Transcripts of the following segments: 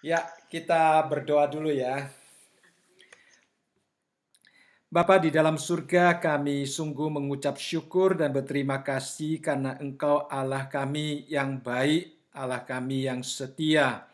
Ya, kita berdoa dulu ya. Bapa di dalam surga, kami sungguh mengucap syukur dan berterima kasih karena Engkau Allah kami yang baik, Allah kami yang setia.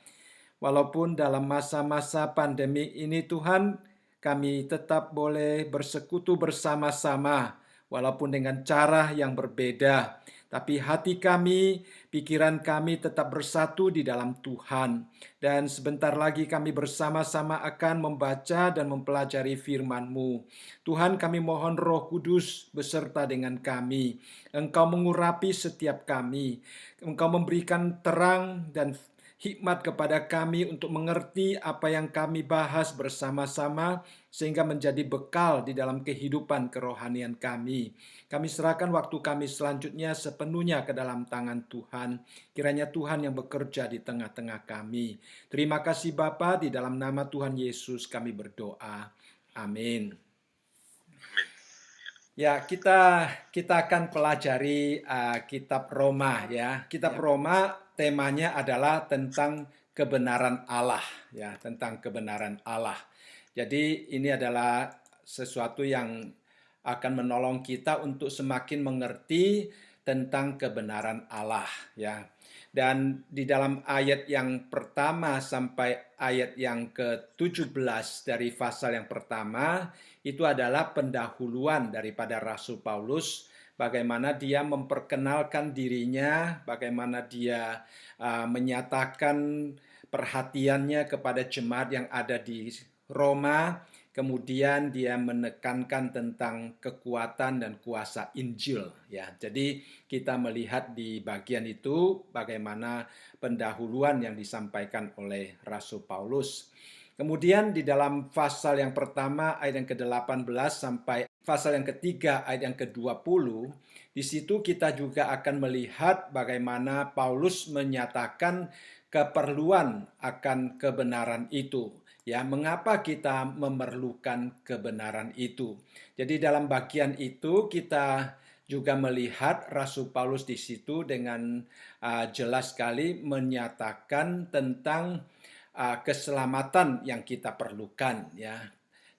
Walaupun dalam masa-masa pandemi ini Tuhan, kami tetap boleh bersekutu bersama-sama, walaupun dengan cara yang berbeda. Tapi hati kami, pikiran kami tetap bersatu di dalam Tuhan. Dan sebentar lagi kami bersama-sama akan membaca dan mempelajari firman-Mu. Tuhan, kami mohon Roh Kudus beserta dengan kami. Engkau mengurapi setiap kami. Engkau memberikan terang dan hikmat kepada kami untuk mengerti apa yang kami bahas bersama-sama sehingga menjadi bekal di dalam kehidupan kerohanian kami. Kami serahkan waktu kami selanjutnya sepenuhnya ke dalam tangan Tuhan. Kiranya Tuhan yang bekerja di tengah-tengah kami. Terima kasih Bapa, di dalam nama Tuhan Yesus kami berdoa. Amin. Ya, kita akan pelajari kitab Roma ya. Kitab Roma temanya adalah tentang kebenaran Allah ya, tentang kebenaran Allah. Jadi ini adalah sesuatu yang akan menolong kita untuk semakin mengerti tentang kebenaran Allah ya. Dan di dalam ayat yang pertama sampai ayat yang ke-17 dari pasal yang pertama, itu adalah pendahuluan daripada Rasul Paulus, bagaimana dia memperkenalkan dirinya, bagaimana dia menyatakan perhatiannya kepada jemaat yang ada di Roma. Kemudian dia menekankan tentang kekuatan dan kuasa Injil ya. Jadi kita melihat di bagian itu bagaimana pendahuluan yang disampaikan oleh Rasul Paulus. Kemudian di dalam pasal yang pertama ayat yang ke-18 sampai pasal yang ketiga ayat yang ke-20, di situ kita juga akan melihat bagaimana Paulus menyatakan keperluan akan kebenaran itu. Ya, mengapa kita memerlukan kebenaran itu? Jadi dalam bagian itu kita juga melihat Rasul Paulus di situ dengan jelas sekali menyatakan tentang keselamatan yang kita perlukan ya.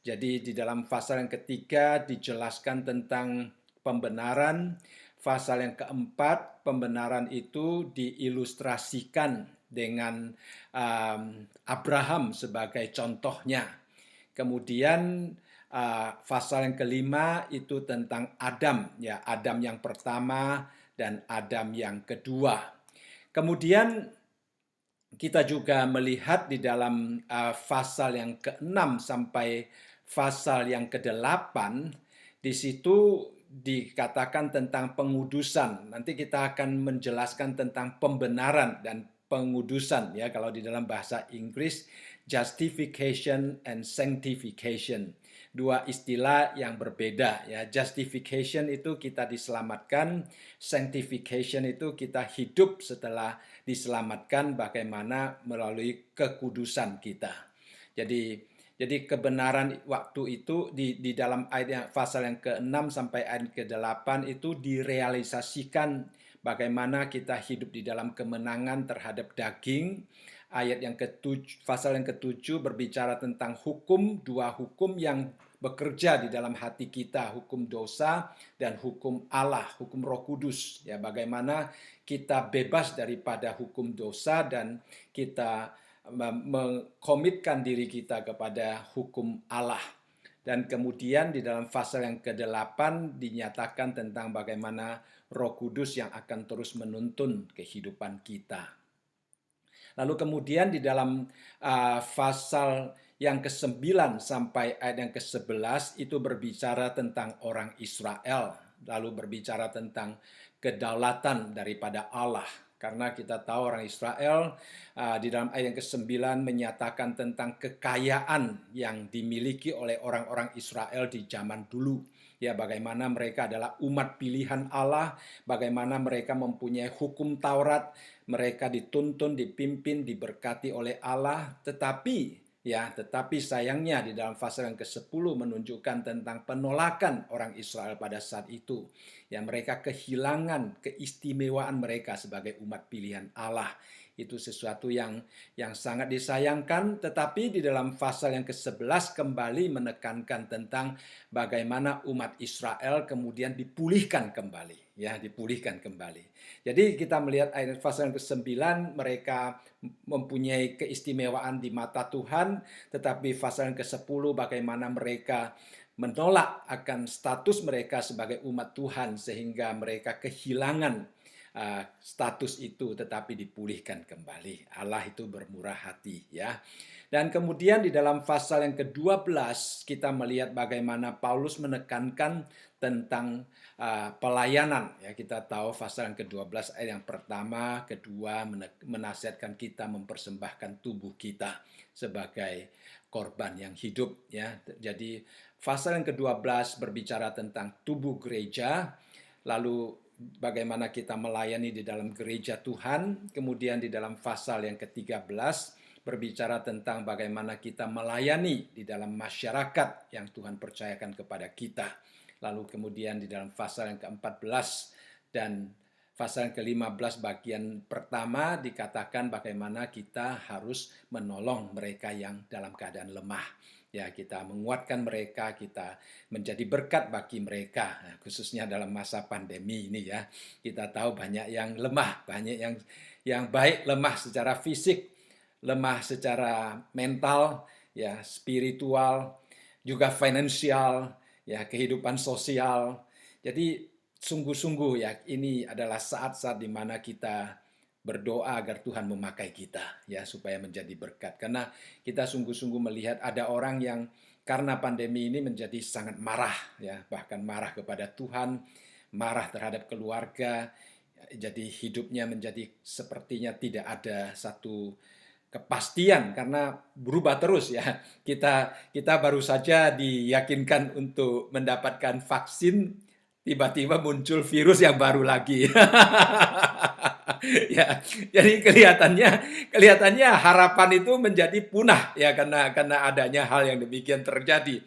Jadi di dalam pasal yang ketiga dijelaskan tentang pembenaran, pasal yang keempat pembenaran itu diilustrasikan dengan Abraham sebagai contohnya. Kemudian pasal yang kelima itu tentang Adam, ya Adam yang pertama dan Adam yang kedua. Kemudian kita juga melihat di dalam pasal yang ke-6 sampai pasal yang ke-8, di situ dikatakan tentang pengudusan. Nanti kita akan menjelaskan tentang pembenaran dan pengudusan ya, kalau di dalam bahasa Inggris justification and sanctification. Dua istilah yang berbeda ya. Justification itu kita diselamatkan, sanctification itu kita hidup setelah diselamatkan bagaimana melalui kekudusan kita. Jadi kebenaran waktu itu di dalam ayat yang pasal yang ke-6 sampai ayat ke-8 itu direalisasikan bagaimana kita hidup di dalam kemenangan terhadap daging. Ayat yang ke-7, pasal yang ke-7 berbicara tentang hukum, dua hukum yang bekerja di dalam hati kita, hukum dosa dan hukum Allah, hukum Roh Kudus. Ya, bagaimana kita bebas daripada hukum dosa dan kita mengkomitkan diri kita kepada hukum Allah. Dan kemudian di dalam pasal yang ke-8 dinyatakan tentang bagaimana Roh Kudus yang akan terus menuntun kehidupan kita. Lalu kemudian di dalam pasal yang ke-9 sampai ayat yang ke-11 itu berbicara tentang orang Israel. Lalu berbicara tentang kedaulatan daripada Allah. Karena kita tahu orang Israel di dalam ayat yang ke-9 menyatakan tentang kekayaan yang dimiliki oleh orang-orang Israel di zaman dulu. Ya, bagaimana mereka adalah umat pilihan Allah, bagaimana mereka mempunyai hukum Taurat, mereka dituntun, dipimpin, diberkati oleh Allah, tetapi sayangnya di dalam pasal yang ke-10 menunjukkan tentang penolakan orang Israel pada saat itu. Ya, mereka kehilangan keistimewaan mereka sebagai umat pilihan Allah. Itu sesuatu yang sangat disayangkan, tetapi di dalam pasal yang ke-11 kembali menekankan tentang bagaimana umat Israel kemudian dipulihkan kembali, ya, dipulihkan kembali. Jadi kita melihat ayat pasal yang ke-9, mereka mempunyai keistimewaan di mata Tuhan, tetapi pasal yang ke-10 bagaimana mereka menolak akan status mereka sebagai umat Tuhan sehingga mereka kehilangan status itu, tetapi dipulihkan kembali. Allah itu bermurah hati, ya. Dan kemudian di dalam pasal yang ke-12 kita melihat bagaimana Paulus menekankan tentang pelayanan, ya. Kita tahu pasal yang ke-12 ayat yang pertama, kedua menasihatkan kita mempersembahkan tubuh kita sebagai korban yang hidup, ya. Jadi pasal yang ke-12 berbicara tentang tubuh gereja, lalu bagaimana kita melayani di dalam gereja Tuhan. Kemudian di dalam pasal yang ke-13 berbicara tentang bagaimana kita melayani di dalam masyarakat yang Tuhan percayakan kepada kita. Lalu kemudian di dalam pasal yang ke-14 dan pasal yang ke-15 bagian pertama dikatakan bagaimana kita harus menolong mereka yang dalam keadaan lemah. Ya, kita menguatkan mereka, kita menjadi berkat bagi mereka, khususnya dalam masa pandemi ini, ya. Kita tahu banyak yang lemah, banyak yang baik lemah secara fisik, lemah secara mental, ya, spiritual, juga finansial, ya, kehidupan sosial. Jadi sungguh-sungguh, ya, ini adalah saat-saat di mana kita berdoa agar Tuhan memakai kita, ya, supaya menjadi berkat. Karena kita sungguh-sungguh melihat ada orang yang karena pandemi ini menjadi sangat marah, ya, bahkan marah kepada Tuhan, marah terhadap keluarga. Jadi hidupnya menjadi sepertinya tidak ada satu kepastian karena berubah terus, ya. Kita baru saja diyakinkan untuk mendapatkan vaksin, tiba-tiba muncul virus yang baru lagi. Ya, jadi kelihatannya harapan itu menjadi punah, ya, karena adanya hal yang demikian terjadi.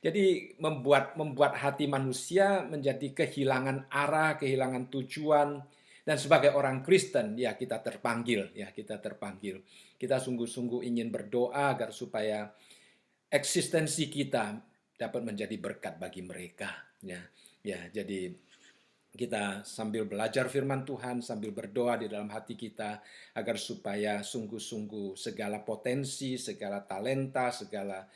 Jadi membuat hati manusia menjadi kehilangan arah, kehilangan tujuan. Dan sebagai orang Kristen, ya, kita terpanggil, ya, kita terpanggil. Kita sungguh-sungguh ingin berdoa agar supaya eksistensi kita dapat menjadi berkat bagi mereka, ya. Ya, jadi kita sambil belajar firman Tuhan, sambil berdoa di dalam hati kita agar supaya sungguh-sungguh segala potensi, segala talenta, segala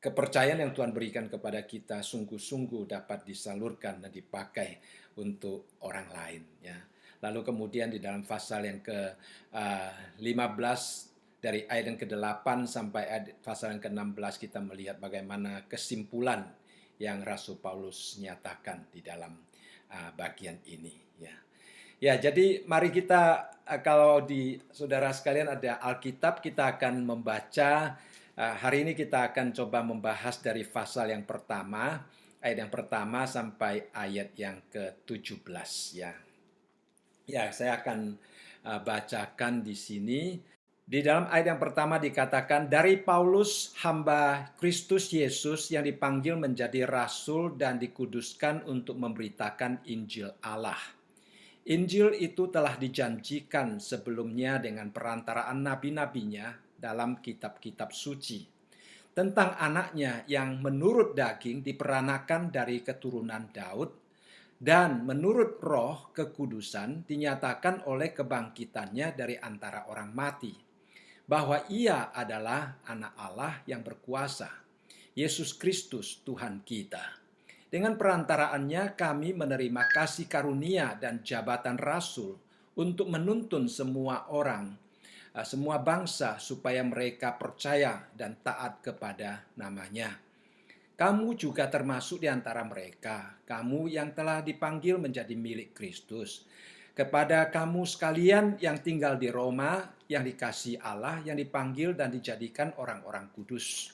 kepercayaan yang Tuhan berikan kepada kita sungguh-sungguh dapat disalurkan dan dipakai untuk orang lain, ya. Lalu kemudian di dalam pasal yang ke-15 dari ayat yang ke-8 sampai pasal yang ke-16 kita melihat bagaimana kesimpulan yang Rasul Paulus nyatakan di dalam bagian ini, ya. Ya, jadi mari kita, kalau di saudara sekalian ada Alkitab, kita akan membaca, hari ini kita akan coba membahas dari pasal yang pertama, ayat yang pertama sampai ayat yang ke-17, ya. Ya, saya akan bacakan di sini. Di dalam ayat yang pertama dikatakan, dari Paulus, hamba Kristus Yesus yang dipanggil menjadi rasul dan dikuduskan untuk memberitakan Injil Allah. Injil itu telah dijanjikan sebelumnya dengan perantaraan nabi-nabinya dalam kitab-kitab suci. Tentang anaknya yang menurut daging diperanakan dari keturunan Daud, dan menurut roh kekudusan dinyatakan oleh kebangkitannya dari antara orang mati, bahwa ia adalah anak Allah yang berkuasa, Yesus Kristus Tuhan kita. Dengan perantaraannya kami menerima kasih karunia dan jabatan rasul untuk menuntun semua orang, semua bangsa supaya mereka percaya dan taat kepada namanya. Kamu juga termasuk di antara mereka, kamu yang telah dipanggil menjadi milik Kristus. Kepada kamu sekalian yang tinggal di Roma, yang dikasihi Allah, yang dipanggil dan dijadikan orang-orang kudus.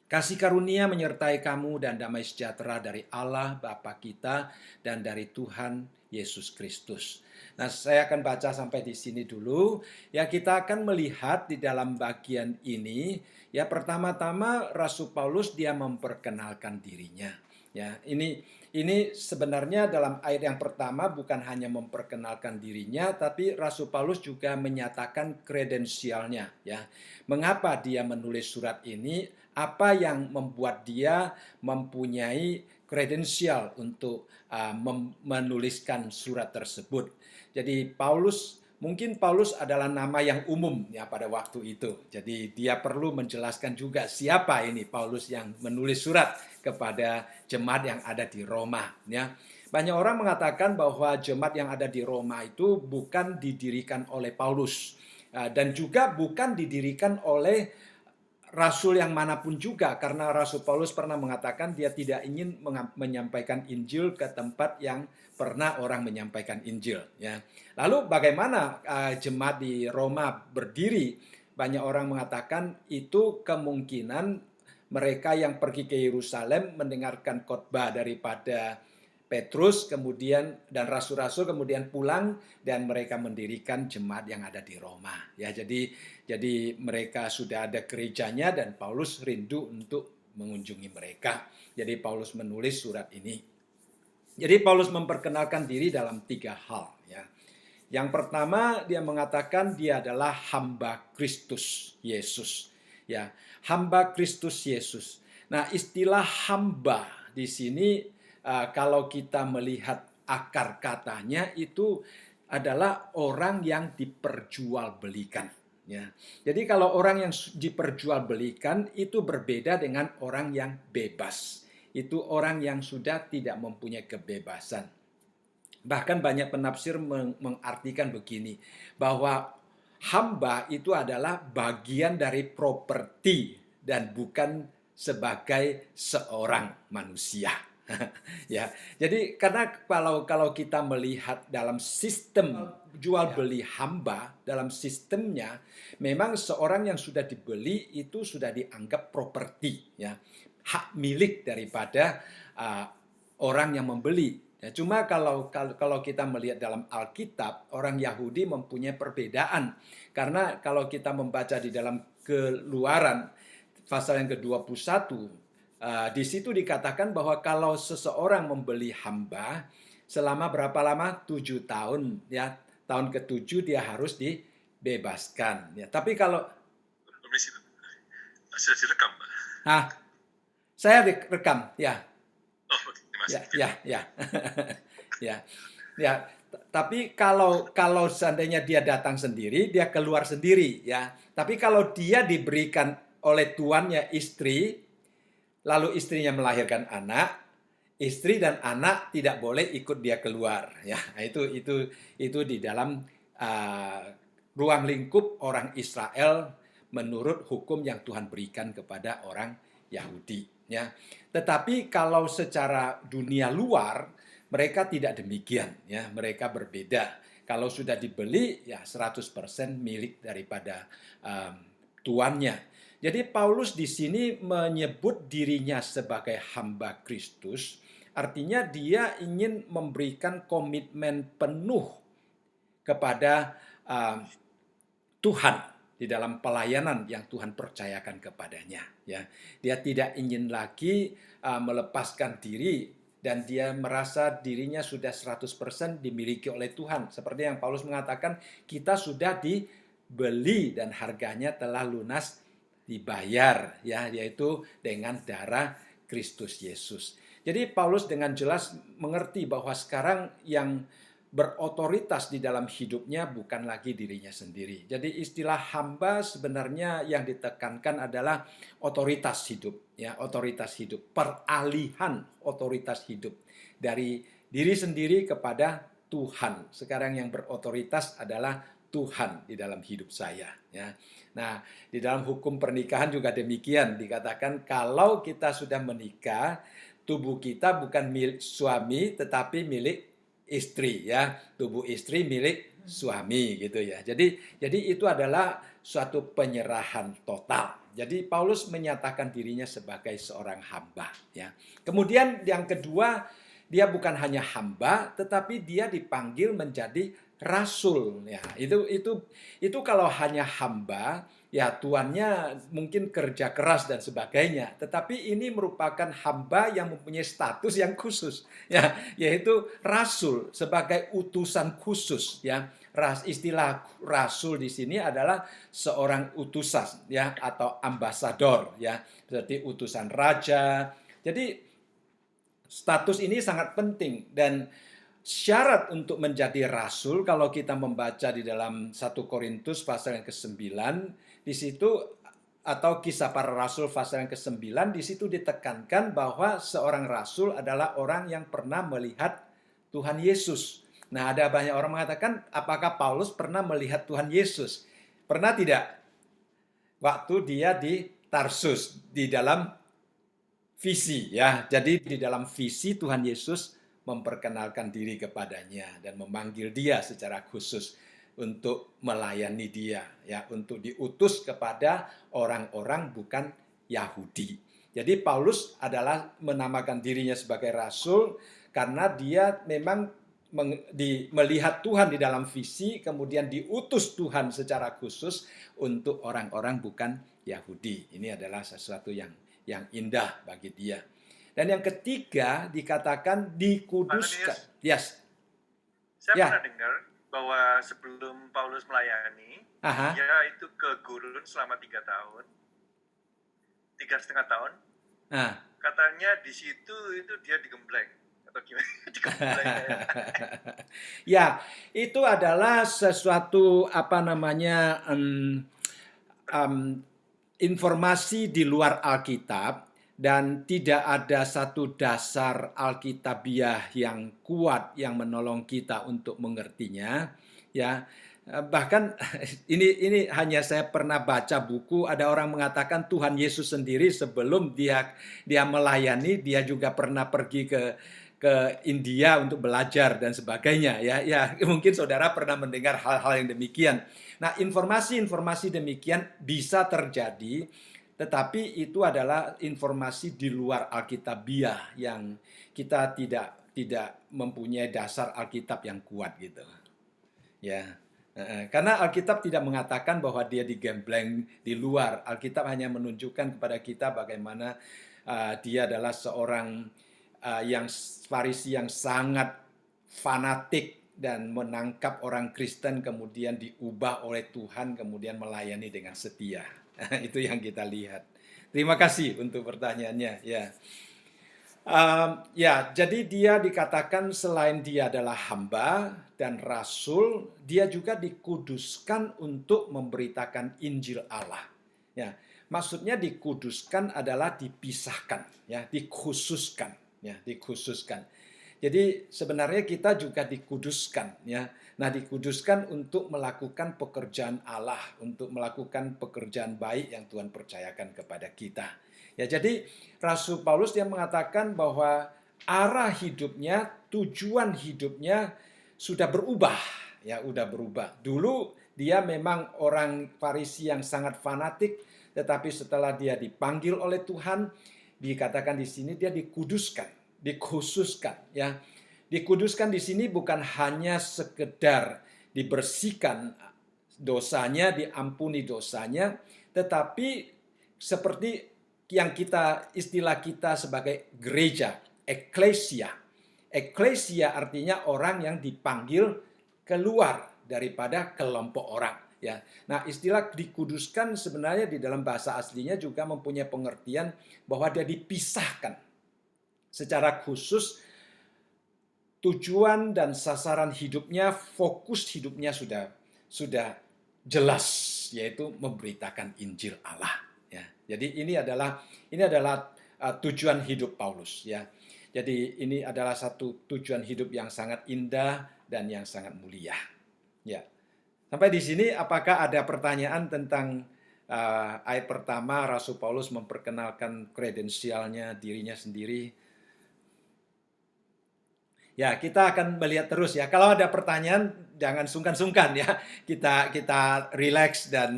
Kasih karunia menyertai kamu dan damai sejahtera dari Allah Bapa kita dan dari Tuhan Yesus Kristus. Nah, saya akan baca sampai di sini dulu. Ya, kita akan melihat di dalam bagian ini, ya, pertama-tama Rasul Paulus dia memperkenalkan dirinya. Ya, ini sebenarnya dalam ayat yang pertama bukan hanya memperkenalkan dirinya, tapi Rasul Paulus juga menyatakan kredensialnya. Ya, mengapa dia menulis surat ini? Apa yang membuat dia mempunyai kredensial untuk menuliskan surat tersebut? Jadi mungkin Paulus adalah nama yang umum ya pada waktu itu. Jadi dia perlu menjelaskan juga siapa ini Paulus yang menulis surat kepada jemaat yang ada di Roma. Ya, banyak orang mengatakan bahwa jemaat yang ada di Roma itu bukan didirikan oleh Paulus dan juga bukan didirikan oleh rasul yang manapun juga, karena Rasul Paulus pernah mengatakan dia tidak ingin menyampaikan Injil ke tempat yang pernah orang menyampaikan Injil. Ya. Lalu bagaimana jemaat di Roma berdiri? Banyak orang mengatakan itu kemungkinan mereka yang pergi ke Yerusalem mendengarkan khotbah daripada Petrus kemudian dan rasul-rasul kemudian pulang dan mereka mendirikan jemaat yang ada di Roma. Ya, jadi mereka sudah ada gerejanya dan Paulus rindu untuk mengunjungi mereka. Jadi Paulus menulis surat ini. Jadi Paulus memperkenalkan diri dalam 3 hal. Ya. Yang pertama dia mengatakan dia adalah hamba Kristus Yesus. Ya, hamba Kristus Yesus. Nah, istilah hamba di sini kalau kita melihat akar katanya itu adalah orang yang diperjualbelikan. Ya. Jadi kalau orang yang diperjualbelikan itu berbeda dengan orang yang bebas. Itu orang yang sudah tidak mempunyai kebebasan. Bahkan banyak penafsir mengartikan begini, bahwa hamba itu adalah bagian dari properti dan bukan sebagai seorang manusia. Ya, jadi karena kalau kita melihat dalam sistem jual beli hamba, dalam sistemnya memang seorang yang sudah dibeli itu sudah dianggap properti, ya, hak milik daripada orang yang membeli. Ya, cuma kalau kita melihat dalam Alkitab, orang Yahudi mempunyai perbedaan. Karena kalau kita membaca di dalam Keluaran pasal yang ke-21, di situ dikatakan bahwa kalau seseorang membeli hamba selama berapa lama? 7 tahun, ya. Tahun ke-7 dia harus dibebaskan, ya. Tapi kalau sudah direkam, Pak? Saya direkam, ya. Oh, terima kasih. Ya. Ya. Tapi kalau seandainya dia datang sendiri, dia keluar sendiri, ya. Tapi kalau dia diberikan oleh tuannya istri, lalu istrinya melahirkan anak, istri dan anak tidak boleh ikut dia keluar. Ya, itu di dalam ruang lingkup orang Israel menurut hukum yang Tuhan berikan kepada orang Yahudi. Ya, tetapi kalau secara dunia luar mereka tidak demikian. Ya, mereka berbeda. Kalau sudah dibeli, ya 100% milik daripada tuannya. Jadi Paulus di sini menyebut dirinya sebagai hamba Kristus, artinya dia ingin memberikan komitmen penuh kepada Tuhan di dalam pelayanan yang Tuhan percayakan kepadanya. Ya, dia tidak ingin lagi melepaskan diri dan dia merasa dirinya sudah 100% dimiliki oleh Tuhan. Seperti yang Paulus mengatakan, kita sudah dibeli dan harganya telah lunas dibayar, ya, yaitu dengan darah Kristus Yesus. Jadi Paulus dengan jelas mengerti bahwa sekarang yang berotoritas di dalam hidupnya bukan lagi dirinya sendiri. Jadi istilah hamba sebenarnya yang ditekankan adalah otoritas hidup, ya, otoritas hidup, peralihan otoritas hidup dari diri sendiri kepada Tuhan. Sekarang yang berotoritas adalah Tuhan di dalam hidup saya, ya. Nah, di dalam hukum pernikahan juga demikian, dikatakan kalau kita sudah menikah, tubuh kita bukan milik suami tetapi milik istri, ya. Tubuh istri milik suami, gitu ya. Jadi itu adalah suatu penyerahan total. Jadi Paulus menyatakan dirinya sebagai seorang hamba, ya. Kemudian yang kedua, dia bukan hanya hamba tetapi dia dipanggil menjadi rasul. Ya, itu kalau hanya hamba, ya tuannya mungkin kerja keras dan sebagainya. Tetapi ini merupakan hamba yang mempunyai status yang khusus, ya, yaitu rasul sebagai utusan khusus, ya. Istilah rasul di sini adalah seorang utusan, ya, atau ambasador, ya, seperti utusan raja. Jadi status ini sangat penting, dan syarat untuk menjadi rasul kalau kita membaca di dalam 1 Korintus pasal yang ke-9 di situ, atau Kisah Para Rasul pasal yang ke-9, di situ ditekankan bahwa seorang rasul adalah orang yang pernah melihat Tuhan Yesus. Nah, ada banyak orang mengatakan, apakah Paulus pernah melihat Tuhan Yesus? Pernah tidak? Waktu dia di Tarsus, di dalam visi, ya. Jadi di dalam visi Tuhan Yesus memperkenalkan diri kepadanya dan memanggil dia secara khusus untuk melayani dia, ya, untuk diutus kepada orang-orang bukan Yahudi. Jadi Paulus adalah menamakan dirinya sebagai rasul karena dia memang melihat Tuhan di dalam visi, kemudian diutus Tuhan secara khusus untuk orang-orang bukan Yahudi. Ini adalah sesuatu yang indah bagi dia. Dan yang ketiga dikatakan dikuduskan. Yes. Saya Ya. pernah dengar bahwa sebelum Paulus melayani, Aha. dia itu ke gurun selama 3 tahun, 3,5 tahun. Nah. Katanya di situ itu dia digembleng. Atau gimana? Digembleng ya. Ya, itu adalah sesuatu informasi di luar Alkitab, dan tidak ada satu dasar Alkitabiah yang kuat yang menolong kita untuk mengertinya, ya. Bahkan ini hanya saya pernah baca buku, ada orang mengatakan Tuhan Yesus sendiri sebelum dia melayani, dia juga pernah pergi ke India untuk belajar dan sebagainya, ya mungkin saudara pernah mendengar hal-hal yang demikian. Nah, informasi-informasi demikian bisa terjadi, tetapi itu adalah informasi di luar Alkitabiah yang kita tidak mempunyai dasar Alkitab yang kuat gitu. Ya. Karena Alkitab tidak mengatakan bahwa dia digembleng di luar. Alkitab hanya menunjukkan kepada kita bagaimana dia adalah seorang yang Farisi yang sangat fanatik dan menangkap orang Kristen, kemudian diubah oleh Tuhan, kemudian melayani dengan setia. Itu yang kita lihat. Terima kasih untuk pertanyaannya. Ya. Jadi dia dikatakan selain dia adalah hamba dan rasul, dia juga dikuduskan untuk memberitakan Injil Allah. Ya, maksudnya dikuduskan adalah dipisahkan, ya, dikhususkan, ya, dikhususkan. Jadi sebenarnya kita juga dikuduskan, ya. Nah, dikuduskan untuk melakukan pekerjaan Allah, untuk melakukan pekerjaan baik yang Tuhan percayakan kepada kita. Ya, jadi Rasul Paulus dia mengatakan bahwa arah hidupnya, tujuan hidupnya sudah berubah, ya, udah berubah. Dulu dia memang orang Farisi yang sangat fanatik, tetapi setelah dia dipanggil oleh Tuhan, dikatakan di sini dia dikuduskan, dikhususkan, ya. Dikuduskan di sini bukan hanya sekedar dibersihkan dosanya, diampuni dosanya, tetapi seperti yang istilah kita sebagai gereja, eklesia. Eklesia artinya orang yang dipanggil keluar daripada kelompok orang, ya. Nah, istilah dikuduskan sebenarnya di dalam bahasa aslinya juga mempunyai pengertian bahwa dia dipisahkan secara khusus. Tujuan dan sasaran hidupnya, fokus hidupnya sudah jelas, yaitu memberitakan Injil Allah. Ya, jadi ini adalah tujuan hidup Paulus. Ya, jadi ini adalah satu tujuan hidup yang sangat indah dan yang sangat mulia. Ya, sampai di sini apakah ada pertanyaan tentang ayat pertama Rasul Paulus memperkenalkan kredensialnya dirinya sendiri? Ya, kita akan melihat terus ya. Kalau ada pertanyaan, jangan sungkan-sungkan ya. Kita relax, dan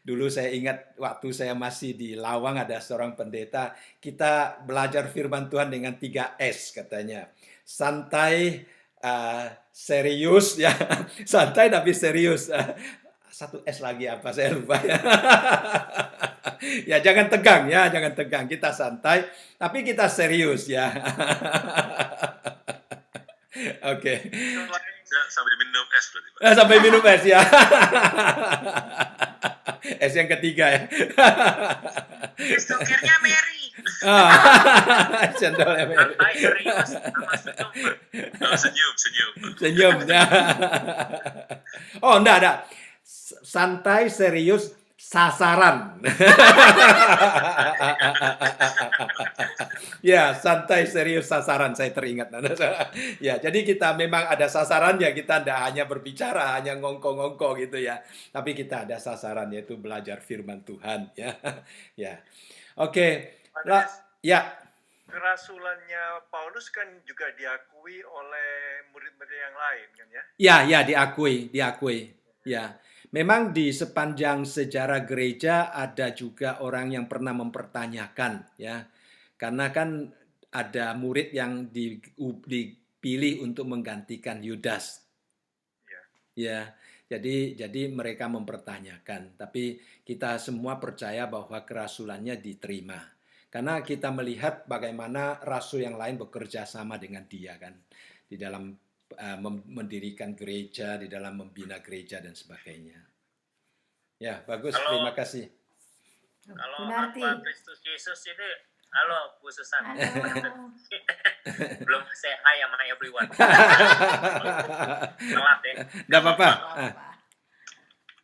dulu saya ingat waktu saya masih di Lawang ada seorang pendeta, kita belajar firman Tuhan dengan 3 S katanya. Santai, serius ya, santai tapi serius. Satu S lagi apa saya lupa ya. Ya jangan tegang ya, jangan tegang. Kita santai tapi kita serius ya. Oke. Ya, sambil minum es berarti, Pak. Sampai minum es ya. Es yang ketiga ya. Es dokternya Mary. Cendolnya Mary. Santai serius sama senyum. Oh, senyum, senyum. Senyum ya. Oh, enggak. Santai, serius, sasaran. Ya, santai, serius, sasaran. Saya teringat. Ya, jadi kita memang ada sasaran ya. Kita tidak hanya berbicara, hanya ngongko-ngongko gitu ya. Tapi kita ada sasaran, yaitu belajar firman Tuhan. Ya, ya. Oke. Ya. Kerasulannya Paulus kan juga diakui oleh murid-murid yang lain kan ya? Ya, diakui. Ya. Memang di sepanjang sejarah gereja ada juga orang yang pernah mempertanyakan ya. Karena kan ada murid yang dipilih untuk menggantikan Yudas. Ya. Jadi mereka mempertanyakan, tapi kita semua percaya bahwa kerasulannya diterima. Karena kita melihat bagaimana rasul yang lain bekerja sama dengan dia kan di dalam mendirikan gereja, di dalam membina gereja dan sebagainya. Ya, bagus. Terima kasih. Kalau hamba Kristus Yesus ini, halo Bu Susan. Belum say hi sama everyone. Telat ya. Enggak apa-apa.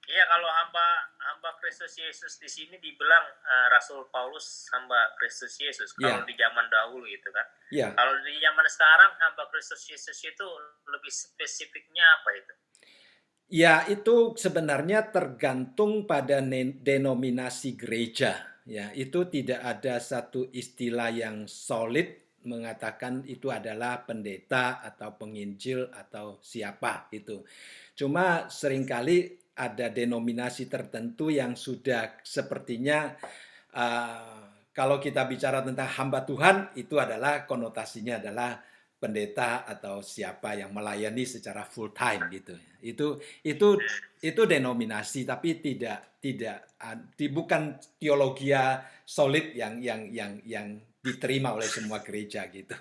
Iya, kalau hamba Kristus Yesus di sini dibilang Rasul Paulus hamba Kristus Yesus. Kalau di zaman dahulu gitu kan. Iya. Kalau di zaman sekarang hamba Kristus Yesus itu lebih spesifiknya apa itu? Ya, itu sebenarnya tergantung pada denominasi gereja. Ya, itu tidak ada satu istilah yang solid mengatakan itu adalah pendeta atau penginjil atau siapa itu. Cuma seringkali ada denominasi tertentu yang sudah sepertinya kalau kita bicara tentang hamba Tuhan itu adalah konotasinya adalah pendeta atau siapa yang melayani secara full time gitu. Itu denominasi tapi bukan teologia solid yang diterima oleh semua gereja gitu.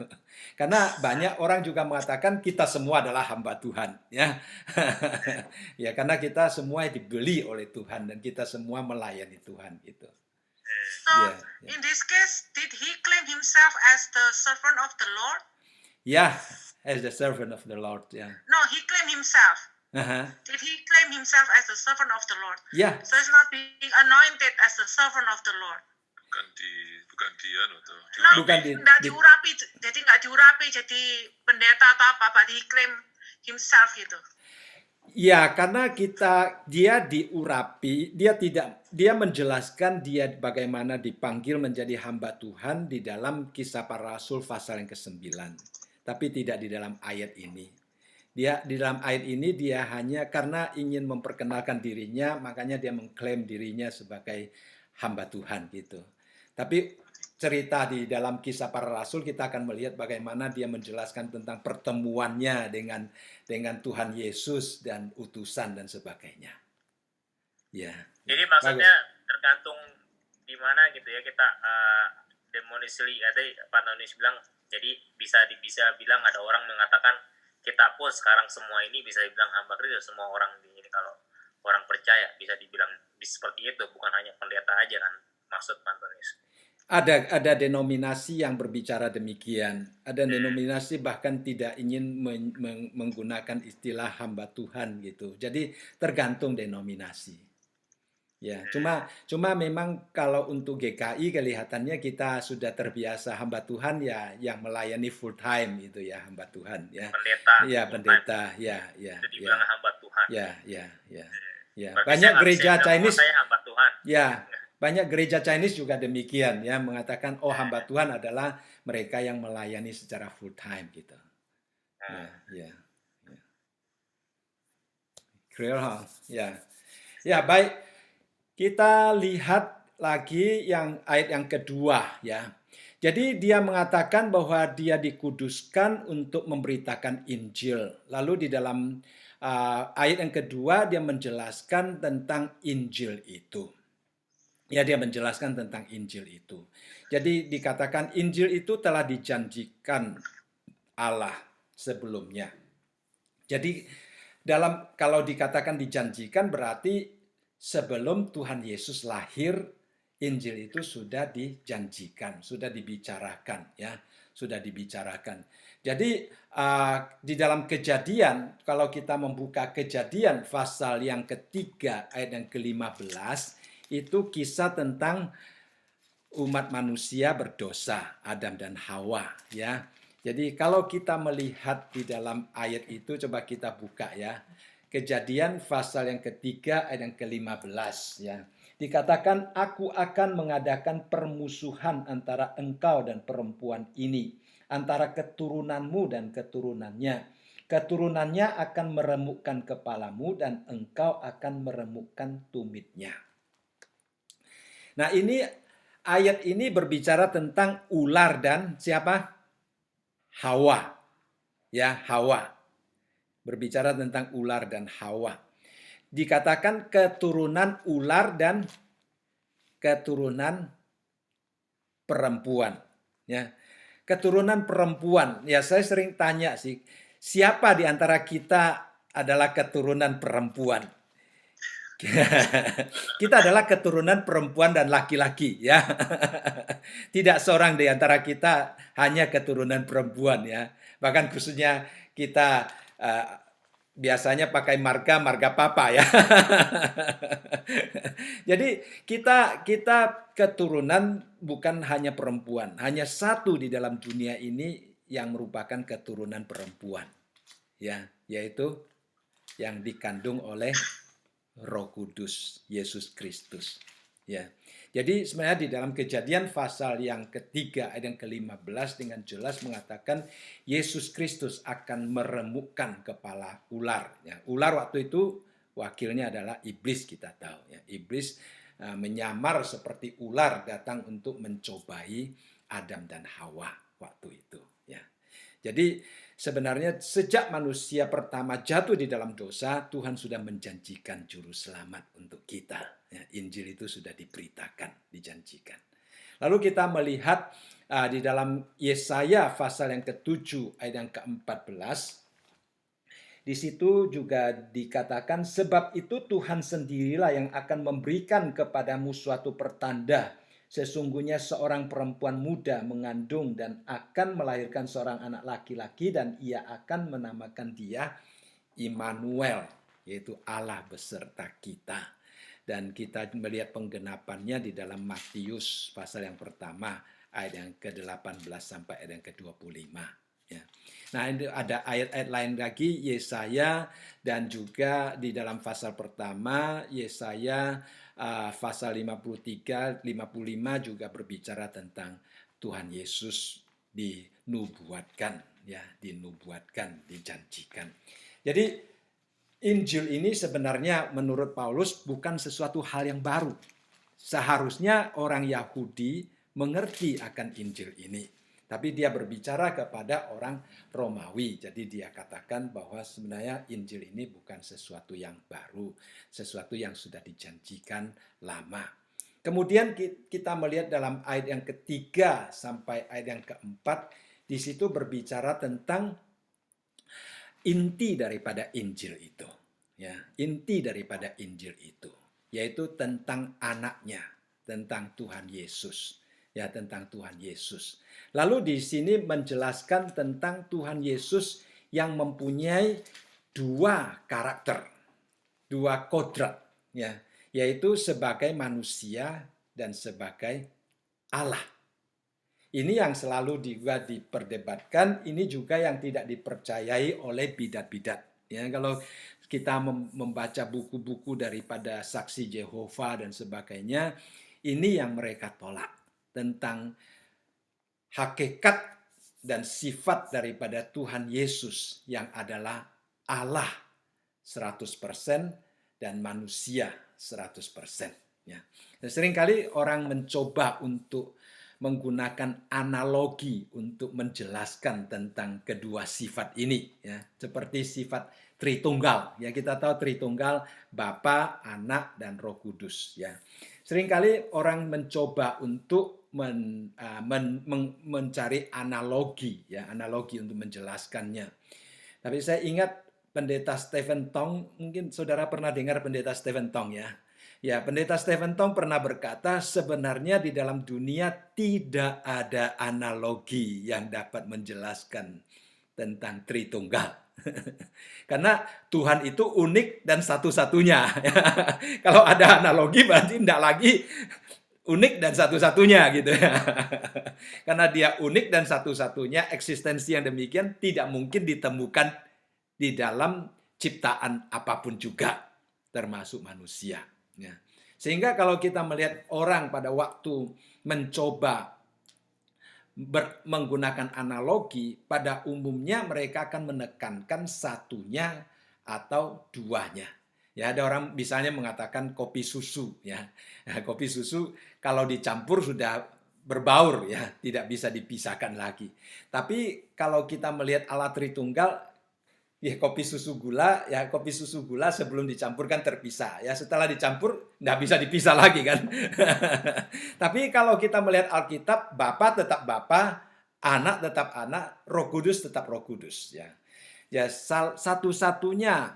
Karena banyak orang juga mengatakan kita semua adalah hamba Tuhan ya. Ya karena kita semua dibeli oleh Tuhan dan kita semua melayani Tuhan gitu. So, in this case, did he claim himself as the servant of the Lord? Yeah, as the servant of the Lord. Yeah. No, he claimed himself. Did he claim himself as the servant of the Lord? Yeah. So he's not being anointed as the servant of the Lord. Nggak diurapi, jadi nggak diurapi jadi pendeta atau apa, but he claim himself gitu. Ya, karena dia diurapi, dia menjelaskan dia bagaimana dipanggil menjadi hamba Tuhan di dalam Kisah Para Rasul pasal yang ke-9. Tapi tidak di dalam ayat ini. Di dalam ayat ini dia hanya karena ingin memperkenalkan dirinya, makanya dia mengklaim dirinya sebagai hamba Tuhan gitu. Tapi cerita di dalam Kisah Para Rasul kita akan melihat bagaimana dia menjelaskan tentang pertemuannya dengan Tuhan Yesus dan utusan dan sebagainya. Ya. Jadi maksudnya tergantung di mana gitu ya kita demonisli tadi Pak Nonis bilang, jadi bisa bilang ada orang mengatakan kita pun sekarang semua ini bisa dibilang hamba Kristus, semua orang di ini kalau orang percaya bisa dibilang seperti itu, bukan hanya pendeta aja kan maksud Pak Nonis. Ada denominasi yang berbicara demikian. Ada denominasi bahkan tidak ingin menggunakan istilah hamba Tuhan gitu. Jadi tergantung denominasi. Ya, cuma memang kalau untuk GKI kelihatannya kita sudah terbiasa hamba Tuhan ya yang melayani full time itu ya hamba Tuhan ya. Pendeta. Ya, pendeta. Ya. Jadi bilang hamba Tuhan. Ya. Banyak gereja Chinese. Saya hamba Tuhan. Ya. Banyak gereja Chinese juga demikian ya mengatakan hamba Tuhan adalah mereka yang melayani secara full time gitu. Ya. Clear, ya. Ya, baik. Kita lihat lagi yang ayat yang kedua ya. Jadi dia mengatakan bahwa dia dikuduskan untuk memberitakan Injil. Lalu di dalam ayat yang kedua dia menjelaskan tentang Injil itu. Ya, dia menjelaskan tentang Injil itu. Jadi dikatakan Injil itu telah dijanjikan Allah sebelumnya. Jadi kalau dikatakan dijanjikan berarti sebelum Tuhan Yesus lahir, Injil itu sudah dijanjikan, sudah dibicarakan ya, sudah dibicarakan. Jadi di dalam Kejadian, kalau kita membuka Kejadian pasal yang ketiga ayat yang ke-15, itu kisah tentang umat manusia berdosa, Adam dan Hawa ya. Jadi kalau kita melihat di dalam ayat itu, coba kita buka ya. Kejadian pasal yang ketiga ayat yang ke-15 ya. Dikatakan, aku akan mengadakan permusuhan antara engkau dan perempuan ini, antara keturunanmu dan keturunannya. Keturunannya akan meremukkan kepalamu dan engkau akan meremukkan tumitnya. Nah, ayat ini berbicara tentang ular dan siapa? Hawa. Ya, Hawa. Berbicara tentang ular dan Hawa. Dikatakan keturunan ular dan keturunan perempuan. Ya, keturunan perempuan. Ya, saya sering tanya sih, siapa di antara kita adalah keturunan perempuan? Kita adalah keturunan perempuan dan laki-laki ya. Tidak seorang di antara kita hanya keturunan perempuan ya. Bahkan khususnya kita biasanya pakai marga papa ya. Jadi kita keturunan bukan hanya perempuan, hanya satu di dalam dunia ini yang merupakan keturunan perempuan. Ya, yaitu yang dikandung oleh Roh Kudus, Yesus Kristus. Ya. Jadi sebenarnya di dalam Kejadian pasal yang ketiga ayat yang ke-15 dengan jelas mengatakan Yesus Kristus akan meremukkan kepala ular. Ya, ular waktu itu wakilnya adalah iblis, kita tahu. Ya, iblis menyamar seperti ular datang untuk mencobai Adam dan Hawa waktu itu. Ya. Jadi sebenarnya sejak manusia pertama jatuh di dalam dosa, Tuhan sudah menjanjikan juru selamat untuk kita. Ya, Injil itu sudah diberitakan, dijanjikan. Lalu kita melihat di dalam Yesaya pasal yang ke-7 ayat yang ke-14. Di situ juga dikatakan, sebab itu Tuhan sendirilah yang akan memberikan kepadamu suatu pertanda. Sesungguhnya seorang perempuan muda mengandung dan akan melahirkan seorang anak laki-laki dan ia akan menamakan dia Immanuel, yaitu Allah beserta kita. Dan kita melihat penggenapannya di dalam Matius pasal yang pertama ayat yang ke-18 sampai ayat yang ke-25. Ya. Nah, ada ayat-ayat lain lagi Yesaya dan juga di dalam pasal pertama Yesaya pasal 53, 55 juga berbicara tentang Tuhan Yesus dinubuatkan, ya, dinubuatkan, dijanjikan. Jadi Injil ini sebenarnya menurut Paulus bukan sesuatu hal yang baru. Seharusnya orang Yahudi mengerti akan Injil ini. Tapi dia berbicara kepada orang Romawi. Jadi dia katakan bahwa sebenarnya Injil ini bukan sesuatu yang baru. Sesuatu yang sudah dijanjikan lama. Kemudian kita melihat dalam ayat yang ketiga sampai ayat yang keempat. Di situ berbicara tentang inti daripada Injil itu. Ya, inti daripada Injil itu. Yaitu tentang anaknya. Tentang Tuhan Yesus. Ya, tentang Tuhan Yesus. Lalu di sini menjelaskan tentang Tuhan Yesus yang mempunyai dua karakter, dua kodrat, ya, yaitu sebagai manusia dan sebagai Allah. Ini yang selalu juga diperdebatkan, ini juga yang tidak dipercayai oleh bidat-bidat. Ya, kalau kita membaca buku-buku daripada Saksi Yehova dan sebagainya, ini yang mereka tolak tentang hakikat dan sifat daripada Tuhan Yesus yang adalah Allah 100% dan manusia 100%. Ya. Dan seringkali orang mencoba untuk menggunakan analogi untuk menjelaskan tentang kedua sifat ini, ya, seperti sifat Tritunggal. Ya, kita tahu Tritunggal Bapa, Anak, dan Roh Kudus. Ya, seringkali orang mencoba untuk mencari analogi, ya, analogi untuk menjelaskannya. Tapi saya ingat Pendeta Stephen Tong, mungkin saudara pernah dengar Pendeta Stephen Tong, ya. Ya, Pendeta Stephen Tong pernah berkata, sebenarnya di dalam dunia tidak ada analogi yang dapat menjelaskan tentang Tritunggal. Karena Tuhan itu unik dan satu-satunya. Kalau ada analogi berarti tidak lagi unik dan satu-satunya gitu ya. Karena dia unik dan satu-satunya, eksistensi yang demikian tidak mungkin ditemukan di dalam ciptaan apapun juga, termasuk manusia. Ya. Sehingga kalau kita melihat orang pada waktu mencoba menggunakan analogi, pada umumnya mereka akan menekankan satunya atau duanya. Ya, ada orang misalnya mengatakan kopi susu, ya. Nah, kopi susu kalau dicampur sudah berbaur, ya, tidak bisa dipisahkan lagi. Tapi kalau kita melihat Allah Tritunggal, ya kopi susu gula, ya kopi susu gula sebelum dicampurkan terpisah. Ya setelah dicampur nggak bisa dipisah lagi kan. Tapi kalau kita melihat Alkitab, Bapa tetap Bapa, Anak tetap Anak, Roh Kudus tetap Roh Kudus. Ya, ya satu-satunya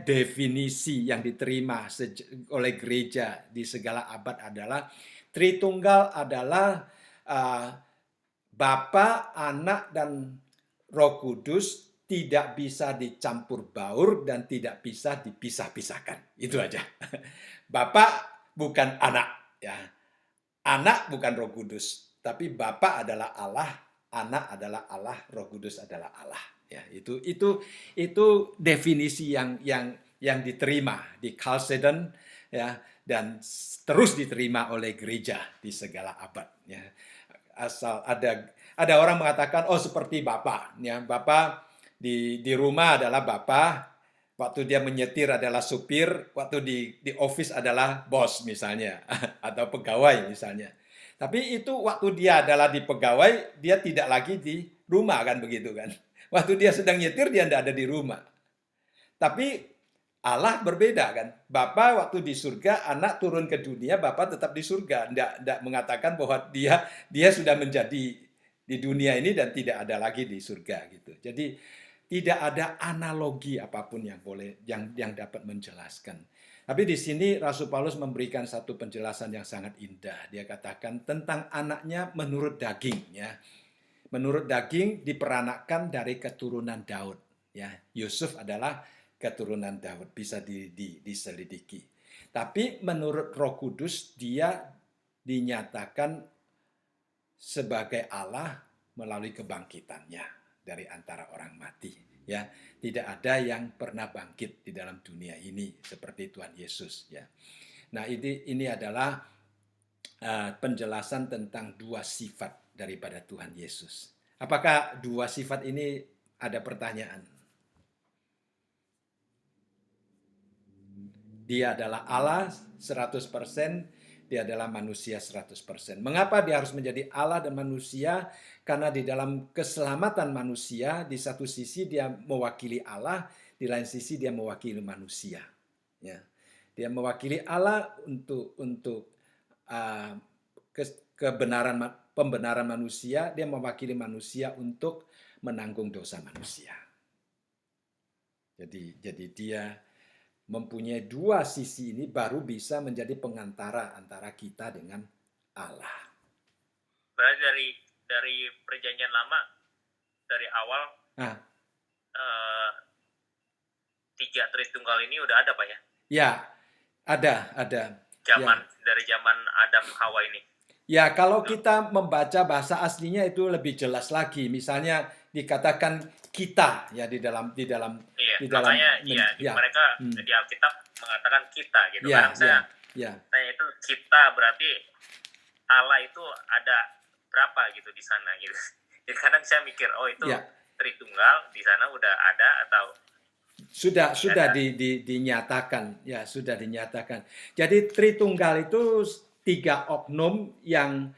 definisi yang diterima oleh gereja di segala abad adalah Tritunggal adalah Bapa, Anak, dan Roh Kudus tidak bisa dicampur baur dan tidak bisa dipisah-pisahkan. Itu aja. Bapa bukan anak, ya. Anak bukan Roh Kudus, tapi Bapa adalah Allah, Anak adalah Allah, Roh Kudus adalah Allah. Ya, itu definisi yang diterima di Chalcedon, ya, dan terus diterima oleh gereja di segala abad, ya. Asal ada orang mengatakan, oh seperti Bapak, ya, Bapak di rumah adalah Bapak, waktu dia menyetir adalah supir, waktu di office adalah bos misalnya, atau pegawai misalnya. Tapi itu waktu dia adalah di pegawai, dia tidak lagi di rumah kan begitu kan. Waktu dia sedang nyetir, dia tidak ada di rumah. Tapi Allah berbeda kan. Bapa waktu di surga, Anak turun ke dunia, Bapa tetap di surga. Tidak mengatakan bahwa dia sudah menjadi di dunia ini dan tidak ada lagi di surga gitu. Jadi tidak ada analogi apapun yang dapat menjelaskan. Tapi di sini Rasul Paulus memberikan satu penjelasan yang sangat indah. Dia katakan tentang anaknya menurut daging, ya. Menurut daging diperanakkan dari keturunan Daud, ya. Yusuf adalah keturunan Daud, bisa diselidiki. Tapi menurut Roh Kudus dia dinyatakan sebagai Allah melalui kebangkitannya dari antara orang mati, ya. Tidak ada yang pernah bangkit di dalam dunia ini seperti Tuhan Yesus, ya. Nah, ini adalah penjelasan tentang dua sifat daripada Tuhan Yesus. Apakah dua sifat ini ada pertanyaan? Dia adalah Allah 100%, dia adalah manusia 100%. Mengapa dia harus menjadi Allah dan manusia? Karena di dalam keselamatan manusia, di satu sisi dia mewakili Allah, di lain sisi dia mewakili manusia. Ya. Dia mewakili Allah untuk pembenaran manusia, dia mewakili manusia untuk menanggung dosa manusia. Jadi dia mempunyai dua sisi ini baru bisa menjadi pengantara antara kita dengan Allah. Berarti dari perjanjian lama, dari awal tiga Tritunggal ini udah ada Pak ya? Ya, ada. Dari zaman Adam Hawa ini. Ya, kalau kita membaca bahasa aslinya itu lebih jelas lagi. Misalnya dikatakan kita ya di dalam makanya mereka di Alkitab mengatakan kita gitu kan. Saya itu kita berarti Allah itu ada berapa gitu di sana gitu. Jadi kadang saya mikir itu Tritunggal di sana udah ada atau Sudah dinyatakan, ya sudah dinyatakan. Jadi Tritunggal itu 3 oknum yang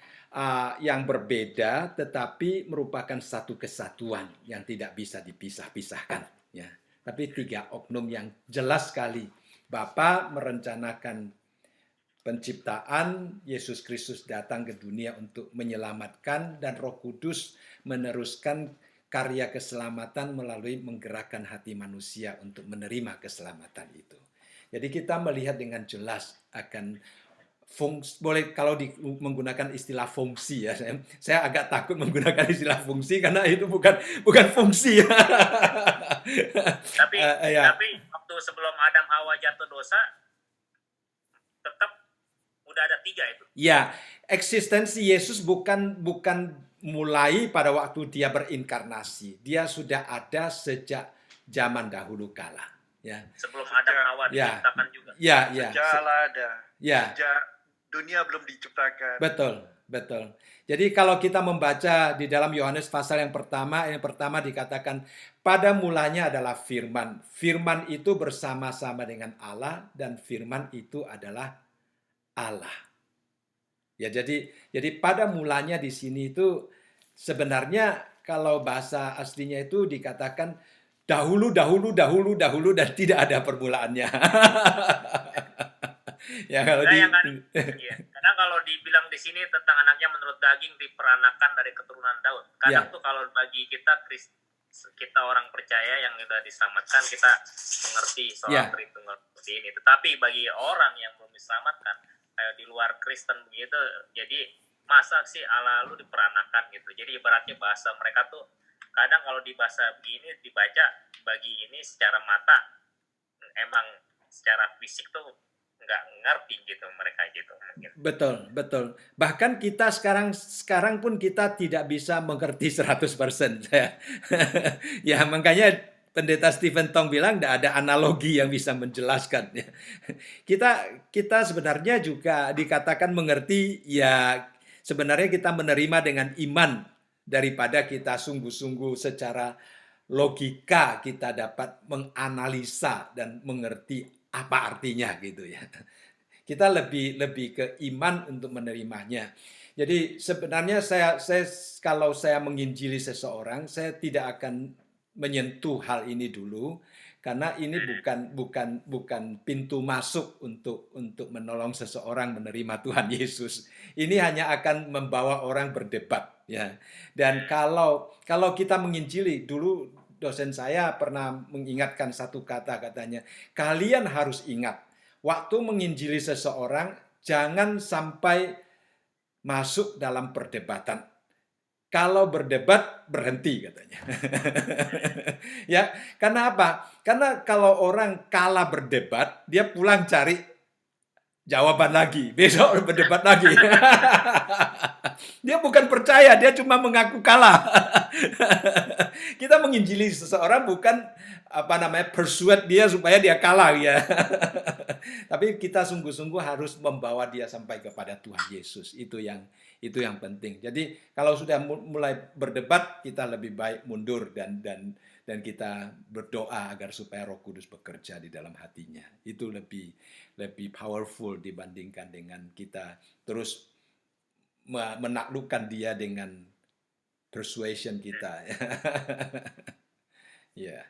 berbeda, tetapi merupakan satu kesatuan yang tidak bisa dipisah-pisahkan. Ya, tapi 3 oknum yang jelas sekali. Bapa merencanakan penciptaan, Yesus Kristus datang ke dunia untuk menyelamatkan, dan Roh Kudus meneruskan karya keselamatan melalui menggerakkan hati manusia untuk menerima keselamatan itu. Jadi kita melihat dengan jelas akan fungsi, boleh kalau menggunakan istilah fungsi ya. Saya agak takut menggunakan istilah fungsi karena itu bukan fungsi. Tapi Ya. tapi waktu sebelum Adam Hawa jatuh dosa tetap udah ada 3 itu. Ya, eksistensi Yesus bukan mulai pada waktu dia berinkarnasi. Dia sudah ada sejak zaman dahulu kala. Ya, Sebelum Adam Hawa Ya. diciptakan juga. ya. Sejak Allah ada. Ya. Sejak dunia belum diciptakan. Betul. Jadi kalau kita membaca di dalam Yohanes pasal yang pertama dikatakan pada mulanya adalah firman. Firman itu bersama-sama dengan Allah dan firman itu adalah Allah. Ya, jadi pada mulanya di sini itu sebenarnya kalau bahasa aslinya itu dikatakan dahulu dan tidak ada permulaannya. Ya kalau Kadang kalau dibilang di sini tentang anaknya menurut daging diperanakan dari keturunan Daud. Kadang tuh kalau bagi kita orang percaya yang sudah diselamatkan, kita mengerti soal Tritunggal seperti ini. Tetapi bagi orang yang belum diselamatkan, kayak di luar Kristen begitu, jadi masa sih Allah lu diperanakan gitu. Jadi ibaratnya bahasa mereka tuh kadang kalau di bahasa begini dibaca bagi ini secara mata emang secara fisik tuh nggak ngerti gitu mereka gitu mungkin. Betul. Bahkan kita sekarang pun kita tidak bisa mengerti 100%. Ya, makanya Pendeta Stephen Tong bilang tidak ada analogi yang bisa menjelaskan. Kita sebenarnya juga dikatakan mengerti, ya sebenarnya kita menerima dengan iman daripada kita sungguh-sungguh secara logika kita dapat menganalisa dan mengerti apa artinya gitu ya. Kita lebih ke iman untuk menerimanya. Jadi sebenarnya saya kalau saya menginjili seseorang, saya tidak akan menyentuh hal ini dulu karena ini bukan pintu masuk untuk menolong seseorang menerima Tuhan Yesus. Ini hanya akan membawa orang berdebat ya. Dan kalau kita menginjili, dulu dosen saya pernah mengingatkan satu katanya, kalian harus ingat waktu menginjili seseorang jangan sampai masuk dalam perdebatan. Kalau berdebat berhenti katanya. Ya, karena apa? Karena kalau orang kalah berdebat, dia pulang cari jawaban lagi, besok berdebat lagi. Dia bukan percaya, dia cuma mengaku kalah. Kita menginjili seseorang bukan persuade dia supaya dia kalah ya. Tapi kita sungguh-sungguh harus membawa dia sampai kepada Tuhan Yesus. Itu yang penting. Jadi kalau sudah mulai berdebat, kita lebih baik mundur dan kita berdoa agar supaya Roh Kudus bekerja di dalam hatinya. Itu lebih powerful dibandingkan dengan kita terus menaklukkan dia dengan persuasion kita. Ya.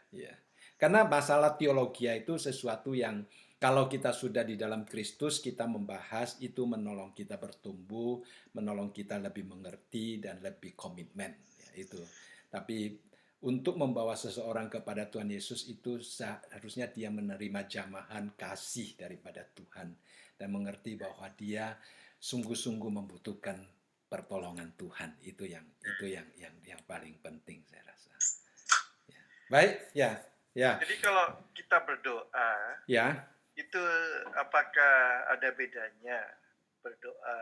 Karena masalah teologi itu sesuatu yang kalau kita sudah di dalam Kristus, kita membahas itu menolong kita bertumbuh, menolong kita lebih mengerti dan lebih komitmen. Ya, itu. Tapi untuk membawa seseorang kepada Tuhan Yesus itu seharusnya dia menerima jamahan kasih daripada Tuhan dan mengerti bahwa dia sungguh-sungguh membutuhkan pertolongan Tuhan. Itu yang paling penting saya rasa. Ya. Baik, ya. Jadi kalau kita berdoa, ya. Itu apakah ada bedanya berdoa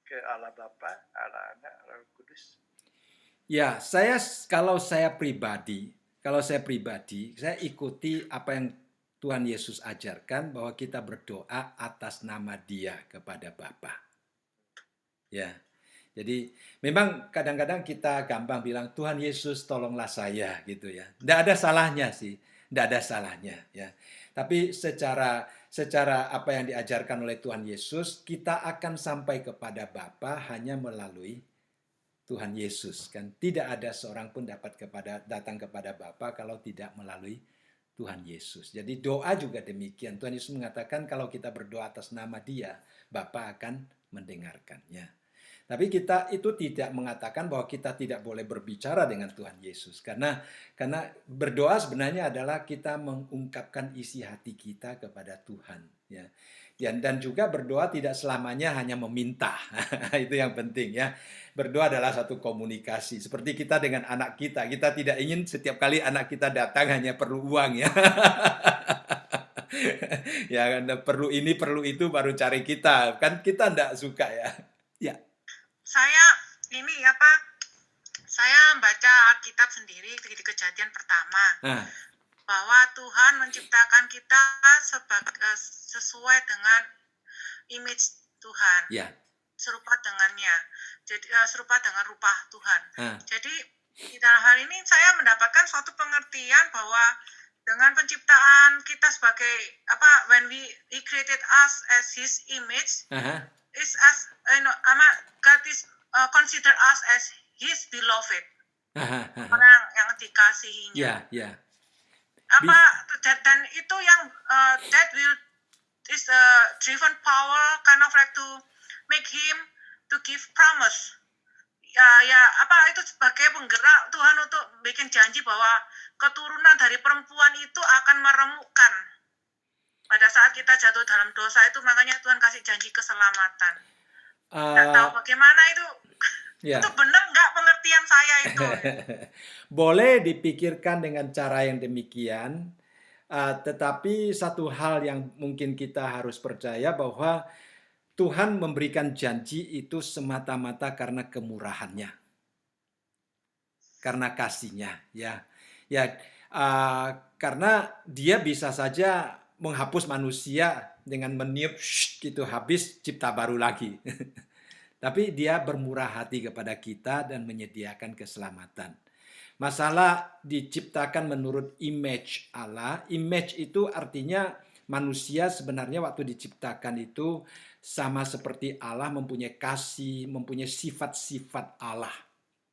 ke Allah Bapa, Allah Anak, Allah Kudus? Ya, kalau saya pribadi, saya ikuti apa yang Tuhan Yesus ajarkan bahwa kita berdoa atas nama Dia kepada Bapa. Ya. Jadi memang kadang-kadang kita gampang bilang Tuhan Yesus tolonglah saya gitu ya. Tidak ada salahnya sih. Tidak ada salahnya, ya. Tapi secara apa yang diajarkan oleh Tuhan Yesus, kita akan sampai kepada Bapa hanya melalui Tuhan Yesus, kan. Tidak ada seorang pun dapat datang kepada Bapa kalau tidak melalui Tuhan Yesus. Jadi doa juga demikian. Tuhan Yesus mengatakan kalau kita berdoa atas nama Dia, Bapa akan mendengarkannya. Tapi kita itu tidak mengatakan bahwa kita tidak boleh berbicara dengan Tuhan Yesus, karena berdoa sebenarnya adalah kita mengungkapkan isi hati kita kepada Tuhan, ya. Dan juga berdoa tidak selamanya hanya meminta. Itu yang penting, ya. Berdoa adalah satu komunikasi. Seperti kita dengan anak kita. Kita tidak ingin setiap kali anak kita datang hanya perlu uang, ya. Ya, perlu ini, perlu itu baru cari kita. Kan kita tidak suka, ya. Ya. Saya baca Alkitab sendiri di Kejadian pertama, bahwa Tuhan menciptakan kita sesuai dengan image Tuhan, serupa dengannya, jadi serupa dengan rupa Tuhan. Jadi di dalam hal ini saya mendapatkan suatu pengertian bahwa dengan penciptaan kita sebagai when he created us as his image, is as God is consider us as his beloved, orang yang dikasihinya. Dan itu yang that will is a driven power kind of like to make him to give promise. Itu sebagai penggerak Tuhan untuk bikin janji bahwa keturunan dari perempuan itu akan meremukkan pada saat kita jatuh dalam dosa itu, makanya Tuhan kasih janji keselamatan. Nggak tahu bagaimana itu. Itu benar nggak pengertian saya itu? Boleh dipikirkan dengan cara yang demikian, tetapi satu hal yang mungkin kita harus percaya bahwa Tuhan memberikan janji itu semata-mata karena kemurahannya, karena kasihnya, karena Dia bisa saja menghapus manusia dengan meniup gitu, habis cipta baru lagi. Tapi Dia bermurah hati kepada kita dan menyediakan keselamatan. Masalah diciptakan menurut image Allah. Image itu artinya manusia sebenarnya waktu diciptakan itu sama seperti Allah, mempunyai kasih, mempunyai sifat-sifat Allah.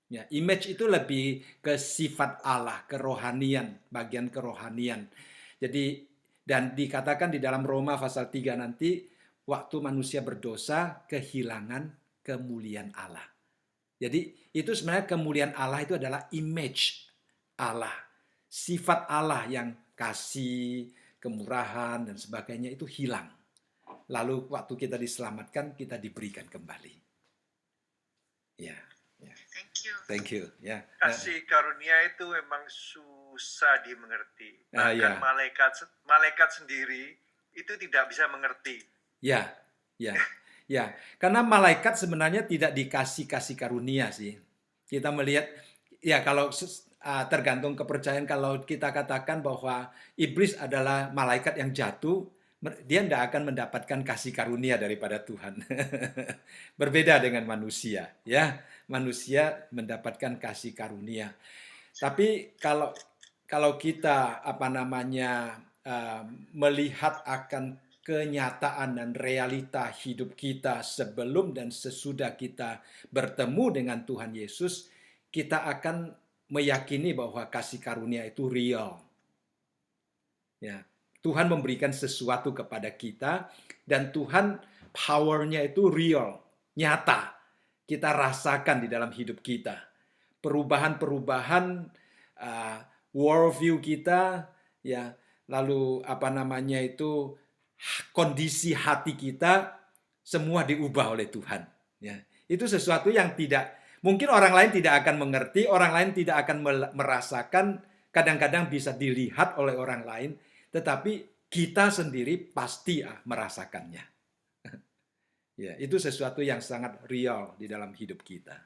Ya, image itu lebih ke sifat Allah, kerohanian, bagian kerohanian. Jadi, dan dikatakan di dalam Roma pasal 3 nanti, waktu manusia berdosa, kehilangan kemuliaan Allah. Jadi itu sebenarnya kemuliaan Allah itu adalah image Allah. Sifat Allah yang kasih, kemurahan, dan sebagainya itu hilang. Lalu waktu kita diselamatkan, kita diberikan kembali. Ya. Thank you. Ya. Kasih karunia itu memang susah dimengerti. Bahkan malaikat sendiri itu tidak bisa mengerti. Ya. Karena malaikat sebenarnya tidak dikasih kasih karunia sih. Kita melihat, ya kalau tergantung kepercayaan, kalau kita katakan bahwa iblis adalah malaikat yang jatuh, dia tidak akan mendapatkan kasih karunia daripada Tuhan. Berbeda dengan manusia, ya. Manusia mendapatkan kasih karunia. Tapi kalau kita melihat akan kenyataan dan realita hidup kita sebelum dan sesudah kita bertemu dengan Tuhan Yesus, kita akan meyakini bahwa kasih karunia itu real. Ya, Tuhan memberikan sesuatu kepada kita dan Tuhan power-nya itu real, nyata. Kita rasakan di dalam hidup kita. Perubahan-perubahan worldview kita, ya, lalu kondisi hati kita semua diubah oleh Tuhan. Ya, itu sesuatu yang mungkin orang lain tidak akan mengerti, orang lain tidak akan merasakan, kadang-kadang bisa dilihat oleh orang lain, tetapi kita sendiri pasti merasakannya. Ya, itu sesuatu yang sangat real di dalam hidup kita.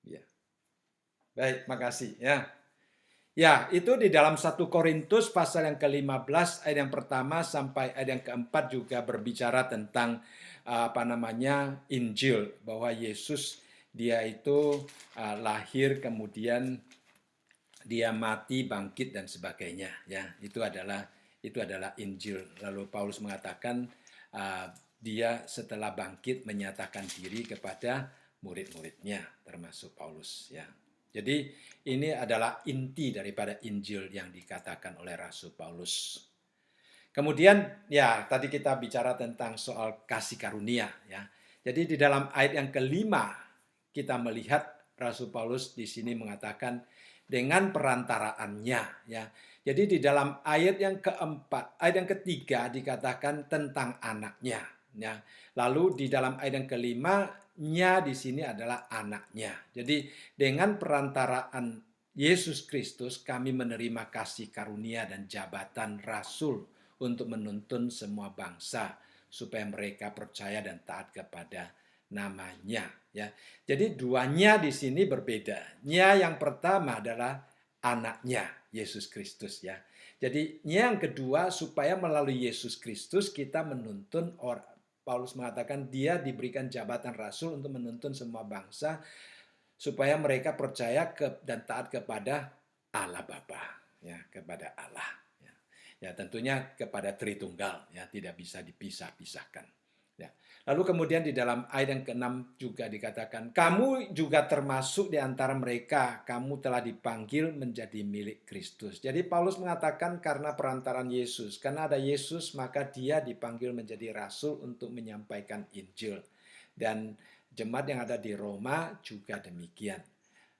Ya. Baik, makasih ya. Ya, itu di dalam 1 Korintus pasal yang ke-15 ayat yang pertama sampai ayat yang keempat juga berbicara tentang Injil, bahwa Yesus dia itu lahir kemudian dia mati, bangkit dan sebagainya, ya. Itu adalah Injil. Lalu Paulus mengatakan dia setelah bangkit menyatakan diri kepada murid-muridnya, termasuk Paulus, ya. Jadi ini adalah inti daripada Injil yang dikatakan oleh Rasul Paulus. Kemudian ya tadi kita bicara tentang soal kasih karunia, ya. Jadi di dalam ayat yang kelima kita melihat Rasul Paulus di sini mengatakan dengan perantaraannya, ya. Jadi di dalam ayat yang keempat, ayat yang ketiga dikatakan tentang anaknya, ya. Lalu di dalam ayat yang kelima, nya di sini adalah anaknya. Jadi dengan perantaraan Yesus Kristus kami menerima kasih karunia dan jabatan rasul untuk menuntun semua bangsa supaya mereka percaya dan taat kepada namanya, ya. Jadi duanya di sini berbeda. Nya yang pertama adalah anaknya Yesus Kristus, ya. Jadi nya yang kedua supaya melalui Yesus Kristus kita menuntun orang. Paulus mengatakan dia diberikan jabatan rasul untuk menuntun semua bangsa supaya mereka percaya dan taat kepada Allah Bapa, ya, kepada Allah. Ya, tentunya kepada Tritunggal, ya, tidak bisa dipisah-pisahkan. Ya. Lalu kemudian di dalam ayat yang ke-6 juga dikatakan, kamu juga termasuk di antara mereka, kamu telah dipanggil menjadi milik Kristus. Jadi Paulus mengatakan karena perantaran Yesus, karena ada Yesus maka dia dipanggil menjadi rasul untuk menyampaikan Injil. Dan jemaat yang ada di Roma juga demikian.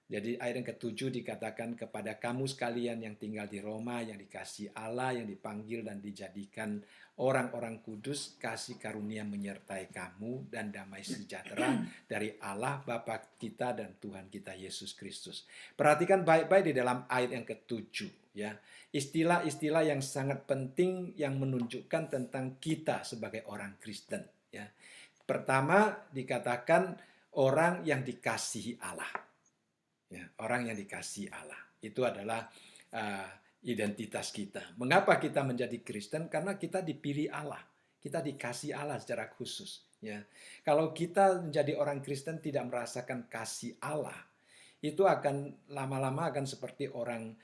Jadi ayat yang ke-7 dikatakan kepada kamu sekalian yang tinggal di Roma, yang dikasihi Allah, yang dipanggil dan dijadikan orang-orang kudus, kasih karunia menyertai kamu dan damai sejahtera dari Allah Bapa kita dan Tuhan kita Yesus Kristus. Perhatikan baik-baik di dalam ayat yang ke-7, ya. Istilah-istilah yang sangat penting yang menunjukkan tentang kita sebagai orang Kristen, ya. Pertama dikatakan orang yang dikasihi Allah. Ya, orang yang dikasihi Allah. Itu adalah identitas kita. Mengapa kita menjadi Kristen? Karena kita dipilih Allah. Kita dikasihi Allah secara khusus. Ya. Kalau kita menjadi orang Kristen tidak merasakan kasih Allah, itu akan lama-lama akan seperti orang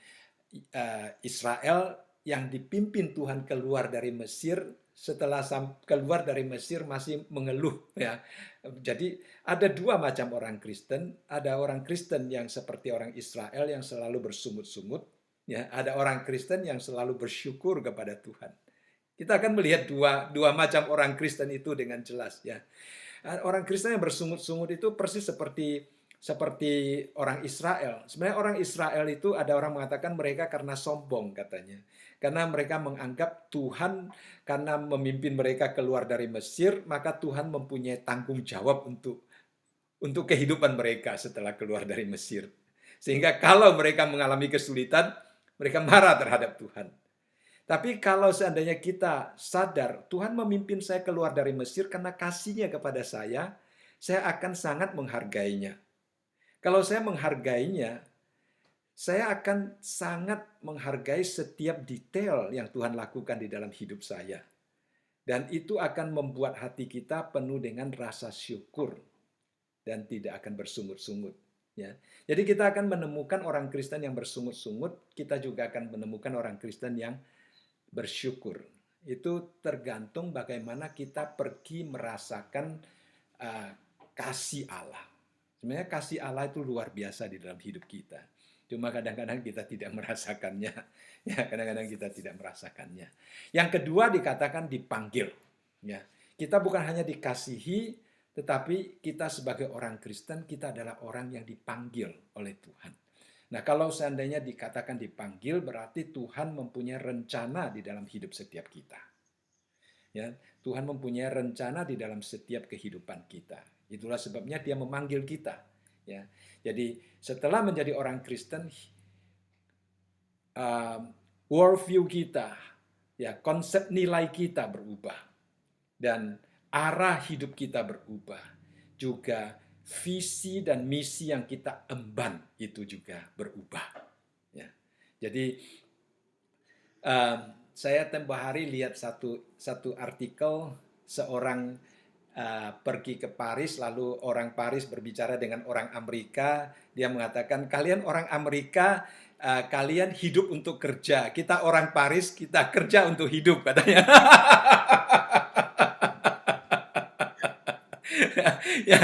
Israel yang dipimpin Tuhan keluar dari Mesir. Setelah keluar dari Mesir masih mengeluh, ya. Jadi ada dua macam orang Kristen. Ada orang Kristen yang seperti orang Israel yang selalu bersungut-sungut, ya. Ada orang Kristen yang selalu bersyukur kepada Tuhan. Kita akan melihat dua macam orang Kristen itu dengan jelas, ya. Orang Kristen yang bersungut-sungut itu persis seperti orang Israel. Sebenarnya orang Israel itu ada orang mengatakan mereka karena sombong katanya. Karena mereka menganggap Tuhan karena memimpin mereka keluar dari Mesir, maka Tuhan mempunyai tanggung jawab untuk kehidupan mereka setelah keluar dari Mesir. Sehingga kalau mereka mengalami kesulitan, mereka marah terhadap Tuhan. Tapi kalau seandainya kita sadar, Tuhan memimpin saya keluar dari Mesir karena kasih-Nya kepada saya akan sangat menghargainya. Kalau saya menghargainya, saya akan sangat menghargai setiap detail yang Tuhan lakukan di dalam hidup saya. Dan itu akan membuat hati kita penuh dengan rasa syukur dan tidak akan bersungut-sungut. Ya. Jadi kita akan menemukan orang Kristen yang bersungut-sungut, kita juga akan menemukan orang Kristen yang bersyukur. Itu tergantung bagaimana kita pergi merasakan kasih Allah. Sebenarnya kasih Allah itu luar biasa di dalam hidup kita. Cuma kadang-kadang kita tidak merasakannya. Ya, kadang-kadang kita tidak merasakannya. Yang kedua dikatakan dipanggil. Ya, kita bukan hanya dikasihi, tetapi kita sebagai orang Kristen, kita adalah orang yang dipanggil oleh Tuhan. Nah, kalau seandainya dikatakan dipanggil, berarti Tuhan mempunyai rencana di dalam hidup setiap kita. Ya, Tuhan mempunyai rencana di dalam setiap kehidupan kita. Itulah sebabnya Dia memanggil kita. Ya, jadi setelah menjadi orang Kristen, worldview kita, ya konsep nilai kita berubah dan arah hidup kita berubah. Juga visi dan misi yang kita emban itu juga berubah. Ya, jadi saya tempoh hari lihat satu artikel seorang pergi ke Paris, lalu orang Paris berbicara dengan orang Amerika. Dia mengatakan, kalian orang Amerika kalian hidup untuk kerja. Kita orang Paris, kita kerja untuk hidup katanya. Ya,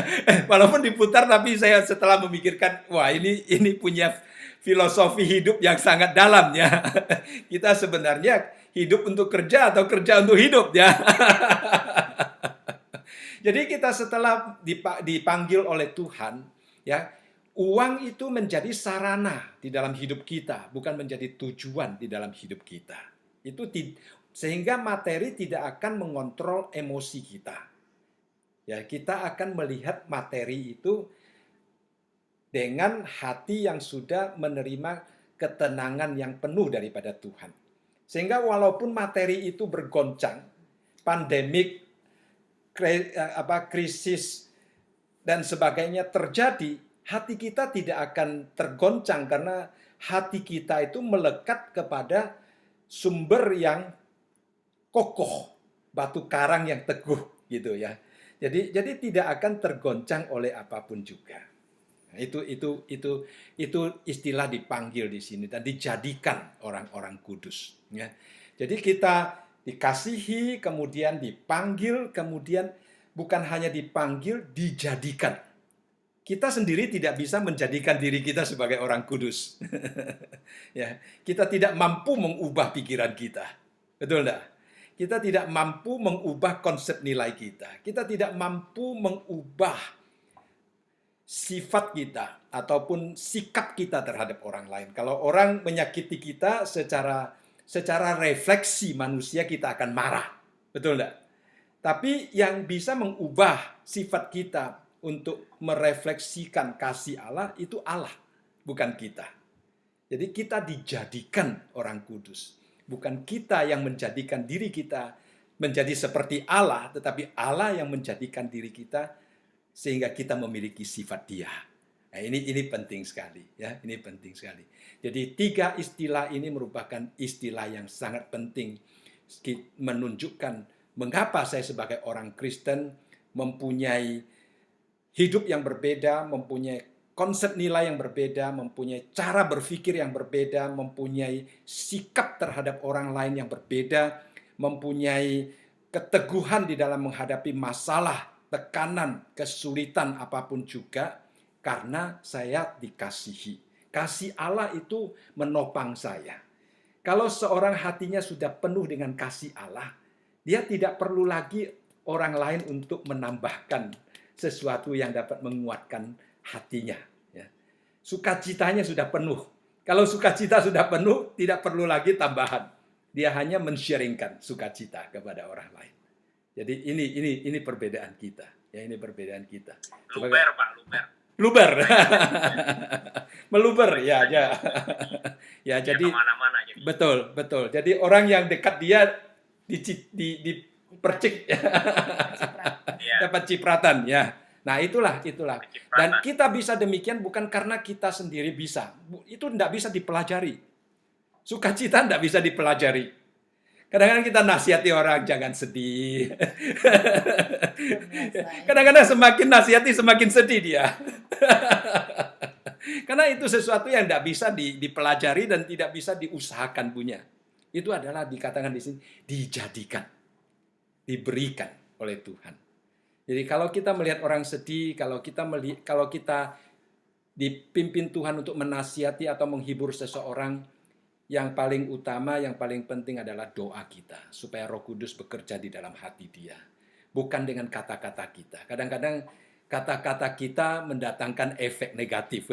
walaupun diputar tapi saya setelah memikirkan, wah ini punya filosofi hidup yang sangat dalam ya. Kita sebenarnya hidup untuk kerja atau kerja untuk hidup ya. Jadi kita setelah dipanggil oleh Tuhan ya, uang itu menjadi sarana di dalam hidup kita, bukan menjadi tujuan di dalam hidup kita. Sehingga materi tidak akan mengontrol emosi kita. Ya, kita akan melihat materi itu dengan hati yang sudah menerima ketenangan yang penuh daripada Tuhan. Sehingga walaupun materi itu bergoncang, pandemik, krisis dan sebagainya terjadi, hati kita tidak akan tergoncang karena hati kita itu melekat kepada sumber yang kokoh, batu karang yang teguh gitu ya. Jadi tidak akan tergoncang oleh apapun juga. Nah, itu istilah dipanggil di sini dan dijadikan orang-orang kudus ya. Jadi kita dikasihi, kemudian dipanggil, kemudian bukan hanya dipanggil, dijadikan. Kita sendiri tidak bisa menjadikan diri kita sebagai orang kudus. Ya, kita tidak mampu mengubah pikiran kita. Betul enggak? Kita tidak mampu mengubah konsep nilai kita. Kita tidak mampu mengubah sifat kita ataupun sikap kita terhadap orang lain. Kalau orang menyakiti kita secara refleksi manusia kita akan marah. Betul enggak? Tapi yang bisa mengubah sifat kita untuk merefleksikan kasih Allah itu Allah, bukan kita. Jadi kita dijadikan orang kudus. Bukan kita yang menjadikan diri kita menjadi seperti Allah, tetapi Allah yang menjadikan diri kita sehingga kita memiliki sifat Dia. Nah, ini penting sekali ya, ini penting sekali. Jadi 3 istilah ini merupakan istilah yang sangat penting menunjukkan mengapa saya sebagai orang Kristen mempunyai hidup yang berbeda, mempunyai konsep nilai yang berbeda, mempunyai cara berpikir yang berbeda, mempunyai sikap terhadap orang lain yang berbeda, mempunyai keteguhan di dalam menghadapi masalah, tekanan, kesulitan apapun juga, karena saya dikasihi. Kasih Allah itu menopang saya. Kalau seorang hatinya sudah penuh dengan kasih Allah, dia tidak perlu lagi orang lain untuk menambahkan sesuatu yang dapat menguatkan hatinya. Ya. Sukacitanya sudah penuh. Kalau sukacita sudah penuh, tidak perlu lagi tambahan. Dia hanya men-sharingkan sukacita kepada orang lain. Jadi ini perbedaan kita. Ya, ini perbedaan kita. Luber, Pak, luber. Luber. Meluber, ya. Ya, jadi kemana-mana. Betul. Jadi orang yang dekat dia dipercik. Dapat cipratan, ya. Nah, itulah. Dan kita bisa demikian bukan karena kita sendiri bisa. Itu tidak bisa dipelajari. Sukacita tidak bisa dipelajari. Kadang-kadang kita nasihati orang, jangan sedih. Kadang-kadang semakin nasihati, semakin sedih dia. Karena itu sesuatu yang tidak bisa dipelajari dan tidak bisa diusahakan punya. Itu adalah dikatakan di sini, dijadikan. Diberikan oleh Tuhan. Jadi kalau kita melihat orang sedih, kalau kita dipimpin Tuhan untuk menasihati atau menghibur seseorang, yang paling utama, yang paling penting adalah doa kita. Supaya Roh Kudus bekerja di dalam hati dia. Bukan dengan kata-kata kita. Kadang-kadang kata-kata kita mendatangkan efek negatif.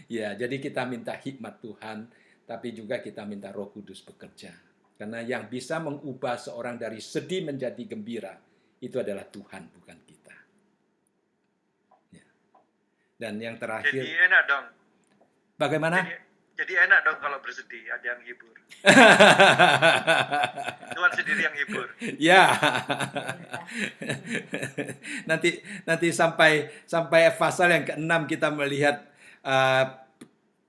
Ya, jadi kita minta hikmat Tuhan, tapi juga kita minta Roh Kudus bekerja. Karena yang bisa mengubah seorang dari sedih menjadi gembira, itu adalah Tuhan, bukan kita. Ya. Dan yang terakhir... Jadi enak dong. Bagaimana? Jadi enak dong kalau bersedih, ada yang hibur. Tuhan sendiri yang hibur. Ya. Nanti sampai pasal yang ke-6 kita melihat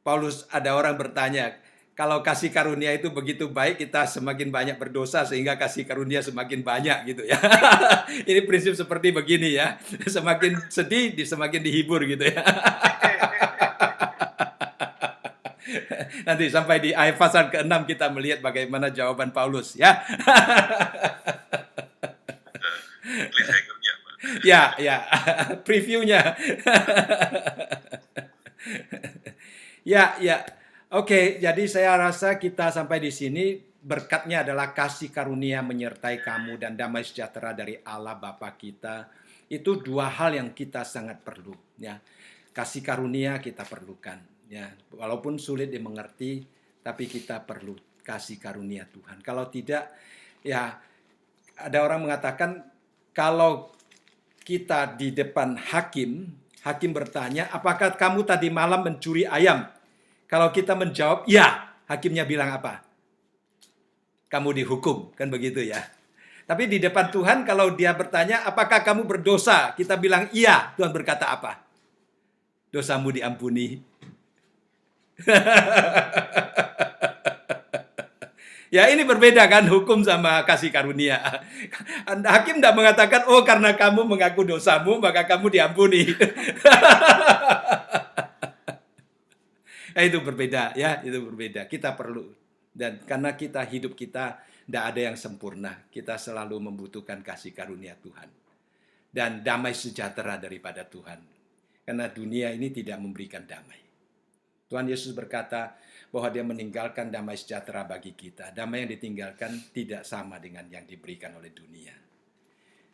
Paulus, ada orang bertanya, kalau kasih karunia itu begitu baik, kita semakin banyak berdosa sehingga kasih karunia semakin banyak gitu ya. Ini prinsip seperti begini ya. Semakin sedih, semakin dihibur gitu ya. Nanti sampai di ayat pasal ke-6 kita melihat bagaimana jawaban Paulus ya. Cliffhanger-nya, Pak. Ya, previewnya. Ya. Oke, jadi saya rasa kita sampai di sini. Berkatnya adalah kasih karunia menyertai kamu dan damai sejahtera dari Allah Bapa kita. Itu dua hal yang kita sangat perlu. Ya, kasih karunia kita perlukan. Ya, walaupun sulit dimengerti, tapi kita perlu kasih karunia Tuhan. Kalau tidak, ya ada orang mengatakan kalau kita di depan hakim bertanya, apakah kamu tadi malam mencuri ayam? Kalau kita menjawab, ya, hakimnya bilang apa? Kamu dihukum, kan begitu ya. Tapi di depan Tuhan kalau dia bertanya, apakah kamu berdosa? Kita bilang, iya. Tuhan berkata apa? Dosamu diampuni. Ya, ini berbeda kan hukum sama kasih karunia. Hakim tidak mengatakan, oh karena kamu mengaku dosamu, maka kamu diampuni. Itu berbeda ya, itu berbeda. Kita perlu. Dan karena hidup kita tidak ada yang sempurna. Kita selalu membutuhkan kasih karunia Tuhan. Dan damai sejahtera daripada Tuhan. Karena dunia ini tidak memberikan damai. Tuhan Yesus berkata bahwa dia meninggalkan damai sejahtera bagi kita. Damai yang ditinggalkan tidak sama dengan yang diberikan oleh dunia.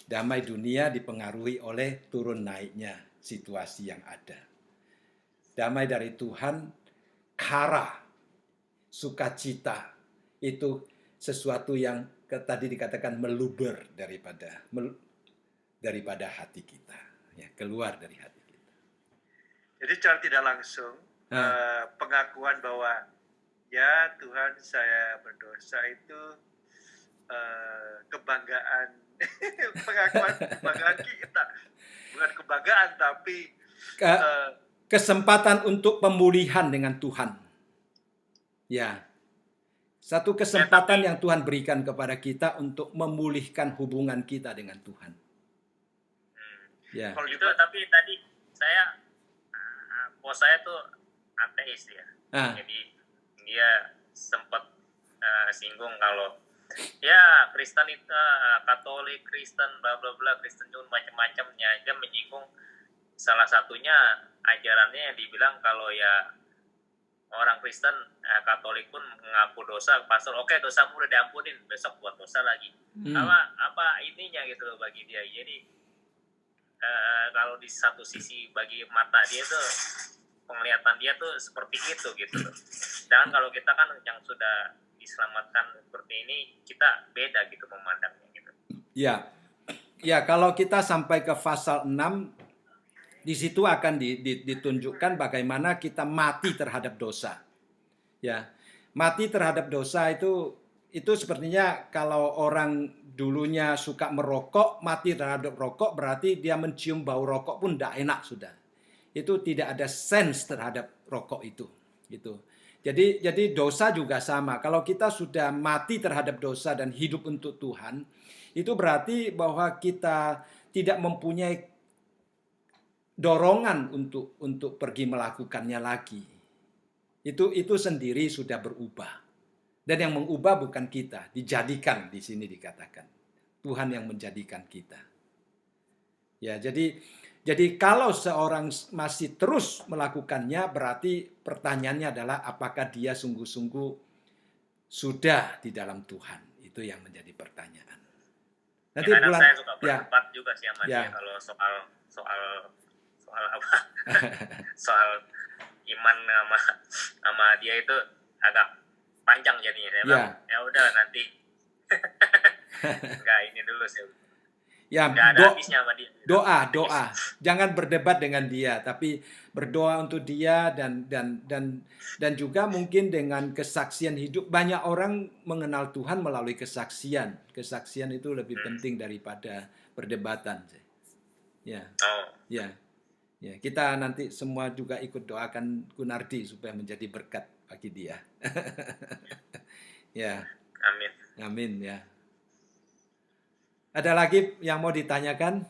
Damai dunia dipengaruhi oleh turun naiknya situasi yang ada. Damai dari Tuhan, kara, sukacita, itu sesuatu yang tadi dikatakan meluber daripada hati kita. Ya, keluar dari hati kita. Jadi secara tidak langsung, pengakuan bahwa ya Tuhan saya berdosa itu kebanggaan, pengakuan kebanggaan kita, bukan kebanggaan tapi kesempatan untuk pemulihan dengan Tuhan. Ya, satu kesempatan yang Tuhan berikan kepada kita untuk memulihkan hubungan kita dengan Tuhan. Ya. Kalau gitu, tapi tadi bos saya tuh ateis ya. Jadi dia sempat singgung kalau ya Kristen itu Katolik, Kristen, bla bla bla, Kristen juga macam-macamnya. Dia menyinggung salah satunya ajarannya yang dibilang kalau ya orang Kristen Katolik pun mengaku dosa, pastor oke, dosamu udah diampunin, besok buat dosa lagi. Apa ininya gitu loh bagi dia. Jadi kalau di satu sisi bagi mata dia tuh penglihatan dia tuh seperti itu gitu loh. Sedangkan kalau kita kan yang sudah diselamatkan seperti ini, kita beda gitu memandangnya gitu. Ya, kalau kita sampai ke pasal 6, di situ akan ditunjukkan bagaimana kita mati terhadap dosa. Ya, mati terhadap dosa itu sepertinya kalau orang dulunya suka merokok, mati terhadap rokok berarti dia mencium bau rokok pun tidak enak sudah. Itu tidak ada sense terhadap rokok itu. Gitu. Jadi dosa juga sama. Kalau kita sudah mati terhadap dosa dan hidup untuk Tuhan, itu berarti bahwa kita tidak mempunyai dorongan untuk pergi melakukannya lagi. Itu sendiri sudah berubah. Dan yang mengubah bukan kita, dijadikan di sini dikatakan. Tuhan yang menjadikan kita. Ya, jadi kalau seorang masih terus melakukannya, berarti pertanyaannya adalah apakah dia sungguh-sungguh sudah di dalam Tuhan. Itu yang menjadi pertanyaan. Nanti saya suka berdebat juga sih sama dia kalau soal apa? Soal iman sama dia itu agak panjang jadinya. Ya udah nanti enggak ini dulu sih. Ya, doa. Jangan berdebat dengan dia, tapi berdoa untuk dia dan juga mungkin dengan kesaksian hidup. Banyak orang mengenal Tuhan melalui kesaksian. Kesaksian itu lebih penting daripada perdebatan. Ya. Ya, kita nanti semua juga ikut doakan Gunardi supaya menjadi berkat bagi dia. Ya. Amin ya. Ada lagi yang mau ditanyakan?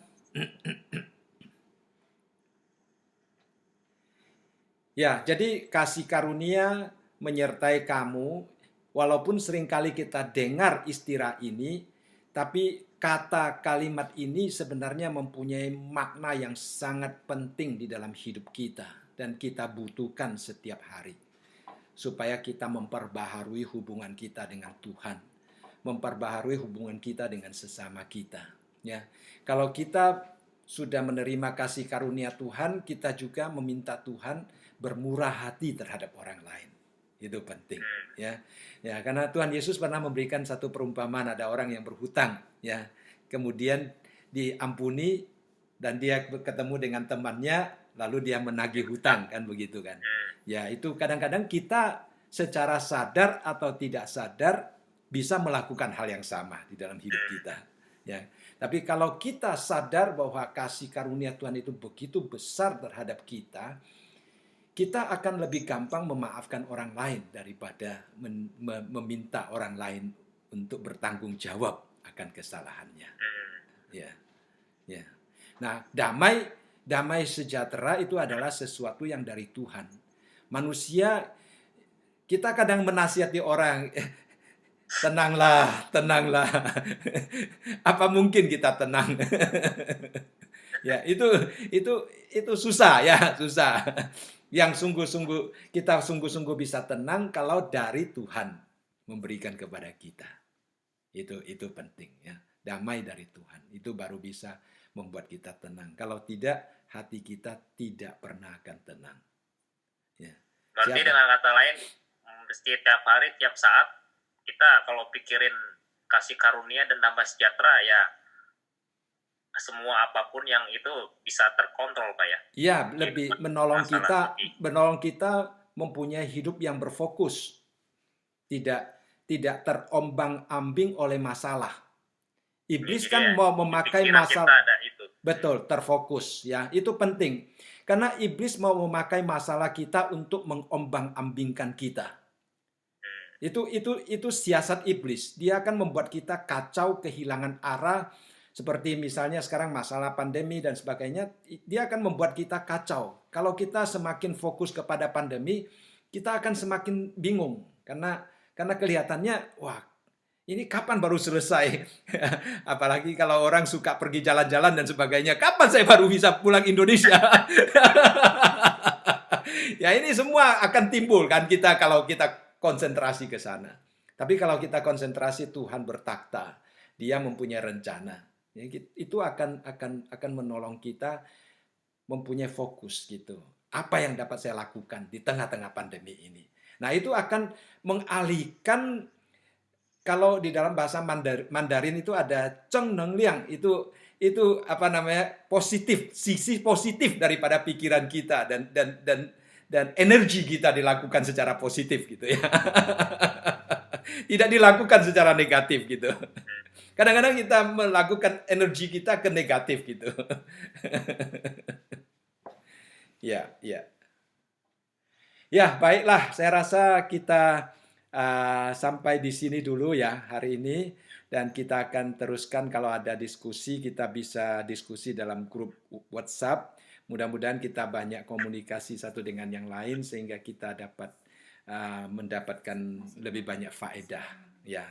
Ya, jadi kasih karunia menyertai kamu, walaupun seringkali kita dengar istilah ini, tapi kata kalimat ini sebenarnya mempunyai makna yang sangat penting di dalam hidup kita dan kita butuhkan setiap hari supaya kita memperbaharui hubungan kita dengan Tuhan, memperbaharui hubungan kita dengan sesama kita. Ya, kalau kita sudah menerima kasih karunia Tuhan, kita juga meminta Tuhan bermurah hati terhadap orang lain. Itu penting, ya. Ya, karena Tuhan Yesus pernah memberikan satu perumpamaan, ada orang yang berhutang, ya. Kemudian diampuni dan dia ketemu dengan temannya, lalu dia menagih hutang, kan begitu kan. Ya, itu kadang-kadang kita secara sadar atau tidak sadar bisa melakukan hal yang sama di dalam hidup kita, ya. Tapi kalau kita sadar bahwa kasih karunia Tuhan itu begitu besar terhadap kita, kita akan lebih gampang memaafkan orang lain daripada meminta orang lain untuk bertanggung jawab akan kesalahannya. Ya, ya. Nah, damai sejahtera itu adalah sesuatu yang dari Tuhan. Manusia, kita kadang menasihati orang, tenanglah, tenanglah. Apa mungkin kita tenang? Ya, itu susah ya, susah. Yang kita sungguh-sungguh bisa tenang kalau dari Tuhan memberikan kepada kita. Itu penting ya. Damai dari Tuhan. Itu baru bisa membuat kita tenang. Kalau tidak, hati kita tidak pernah akan tenang. Ya. Berarti dengan kata lain, setiap hari, tiap saat kita kalau pikirin kasih karunia dan damai sejahtera, ya semua apapun yang itu bisa terkontrol, Pak ya. Iya, lebih menolong kita mempunyai hidup yang berfokus. Tidak terombang-ambing oleh masalah. Iblis kan mau memakai masalah. Betul, terfokus ya. Itu penting. Karena iblis mau memakai masalah kita untuk mengombang-ambingkan kita. Itu siasat iblis. Dia akan membuat kita kacau, kehilangan arah. Seperti misalnya sekarang masalah pandemi dan sebagainya, dia akan membuat kita kacau. Kalau kita semakin fokus kepada pandemi, kita akan semakin bingung. Karena kelihatannya, wah, ini kapan baru selesai? Apalagi kalau orang suka pergi jalan-jalan dan sebagainya, kapan saya baru bisa pulang Indonesia? Ya, ini semua akan timbul kan kalau kita konsentrasi ke sana. Tapi kalau kita konsentrasi, Tuhan bertakhta, Dia mempunyai rencana. Ya, itu akan menolong kita mempunyai fokus gitu. Apa yang dapat saya lakukan di tengah-tengah pandemi ini? Nah, itu akan mengalihkan, kalau di dalam bahasa Mandarin itu ada Cheng Neng Liang, itu apa namanya, positif, sisi positif daripada pikiran kita dan energi kita dilakukan secara positif gitu ya. Tidak dilakukan secara negatif gitu. Kadang-kadang kita melakukan energi kita ke negatif gitu. Ya. Ya, baiklah. Saya rasa kita sampai di sini dulu ya hari ini. Dan kita akan teruskan kalau ada diskusi, kita bisa diskusi dalam grup WhatsApp. Mudah-mudahan kita banyak komunikasi satu dengan yang lain sehingga kita dapat mendapatkan lebih banyak faedah. Ya.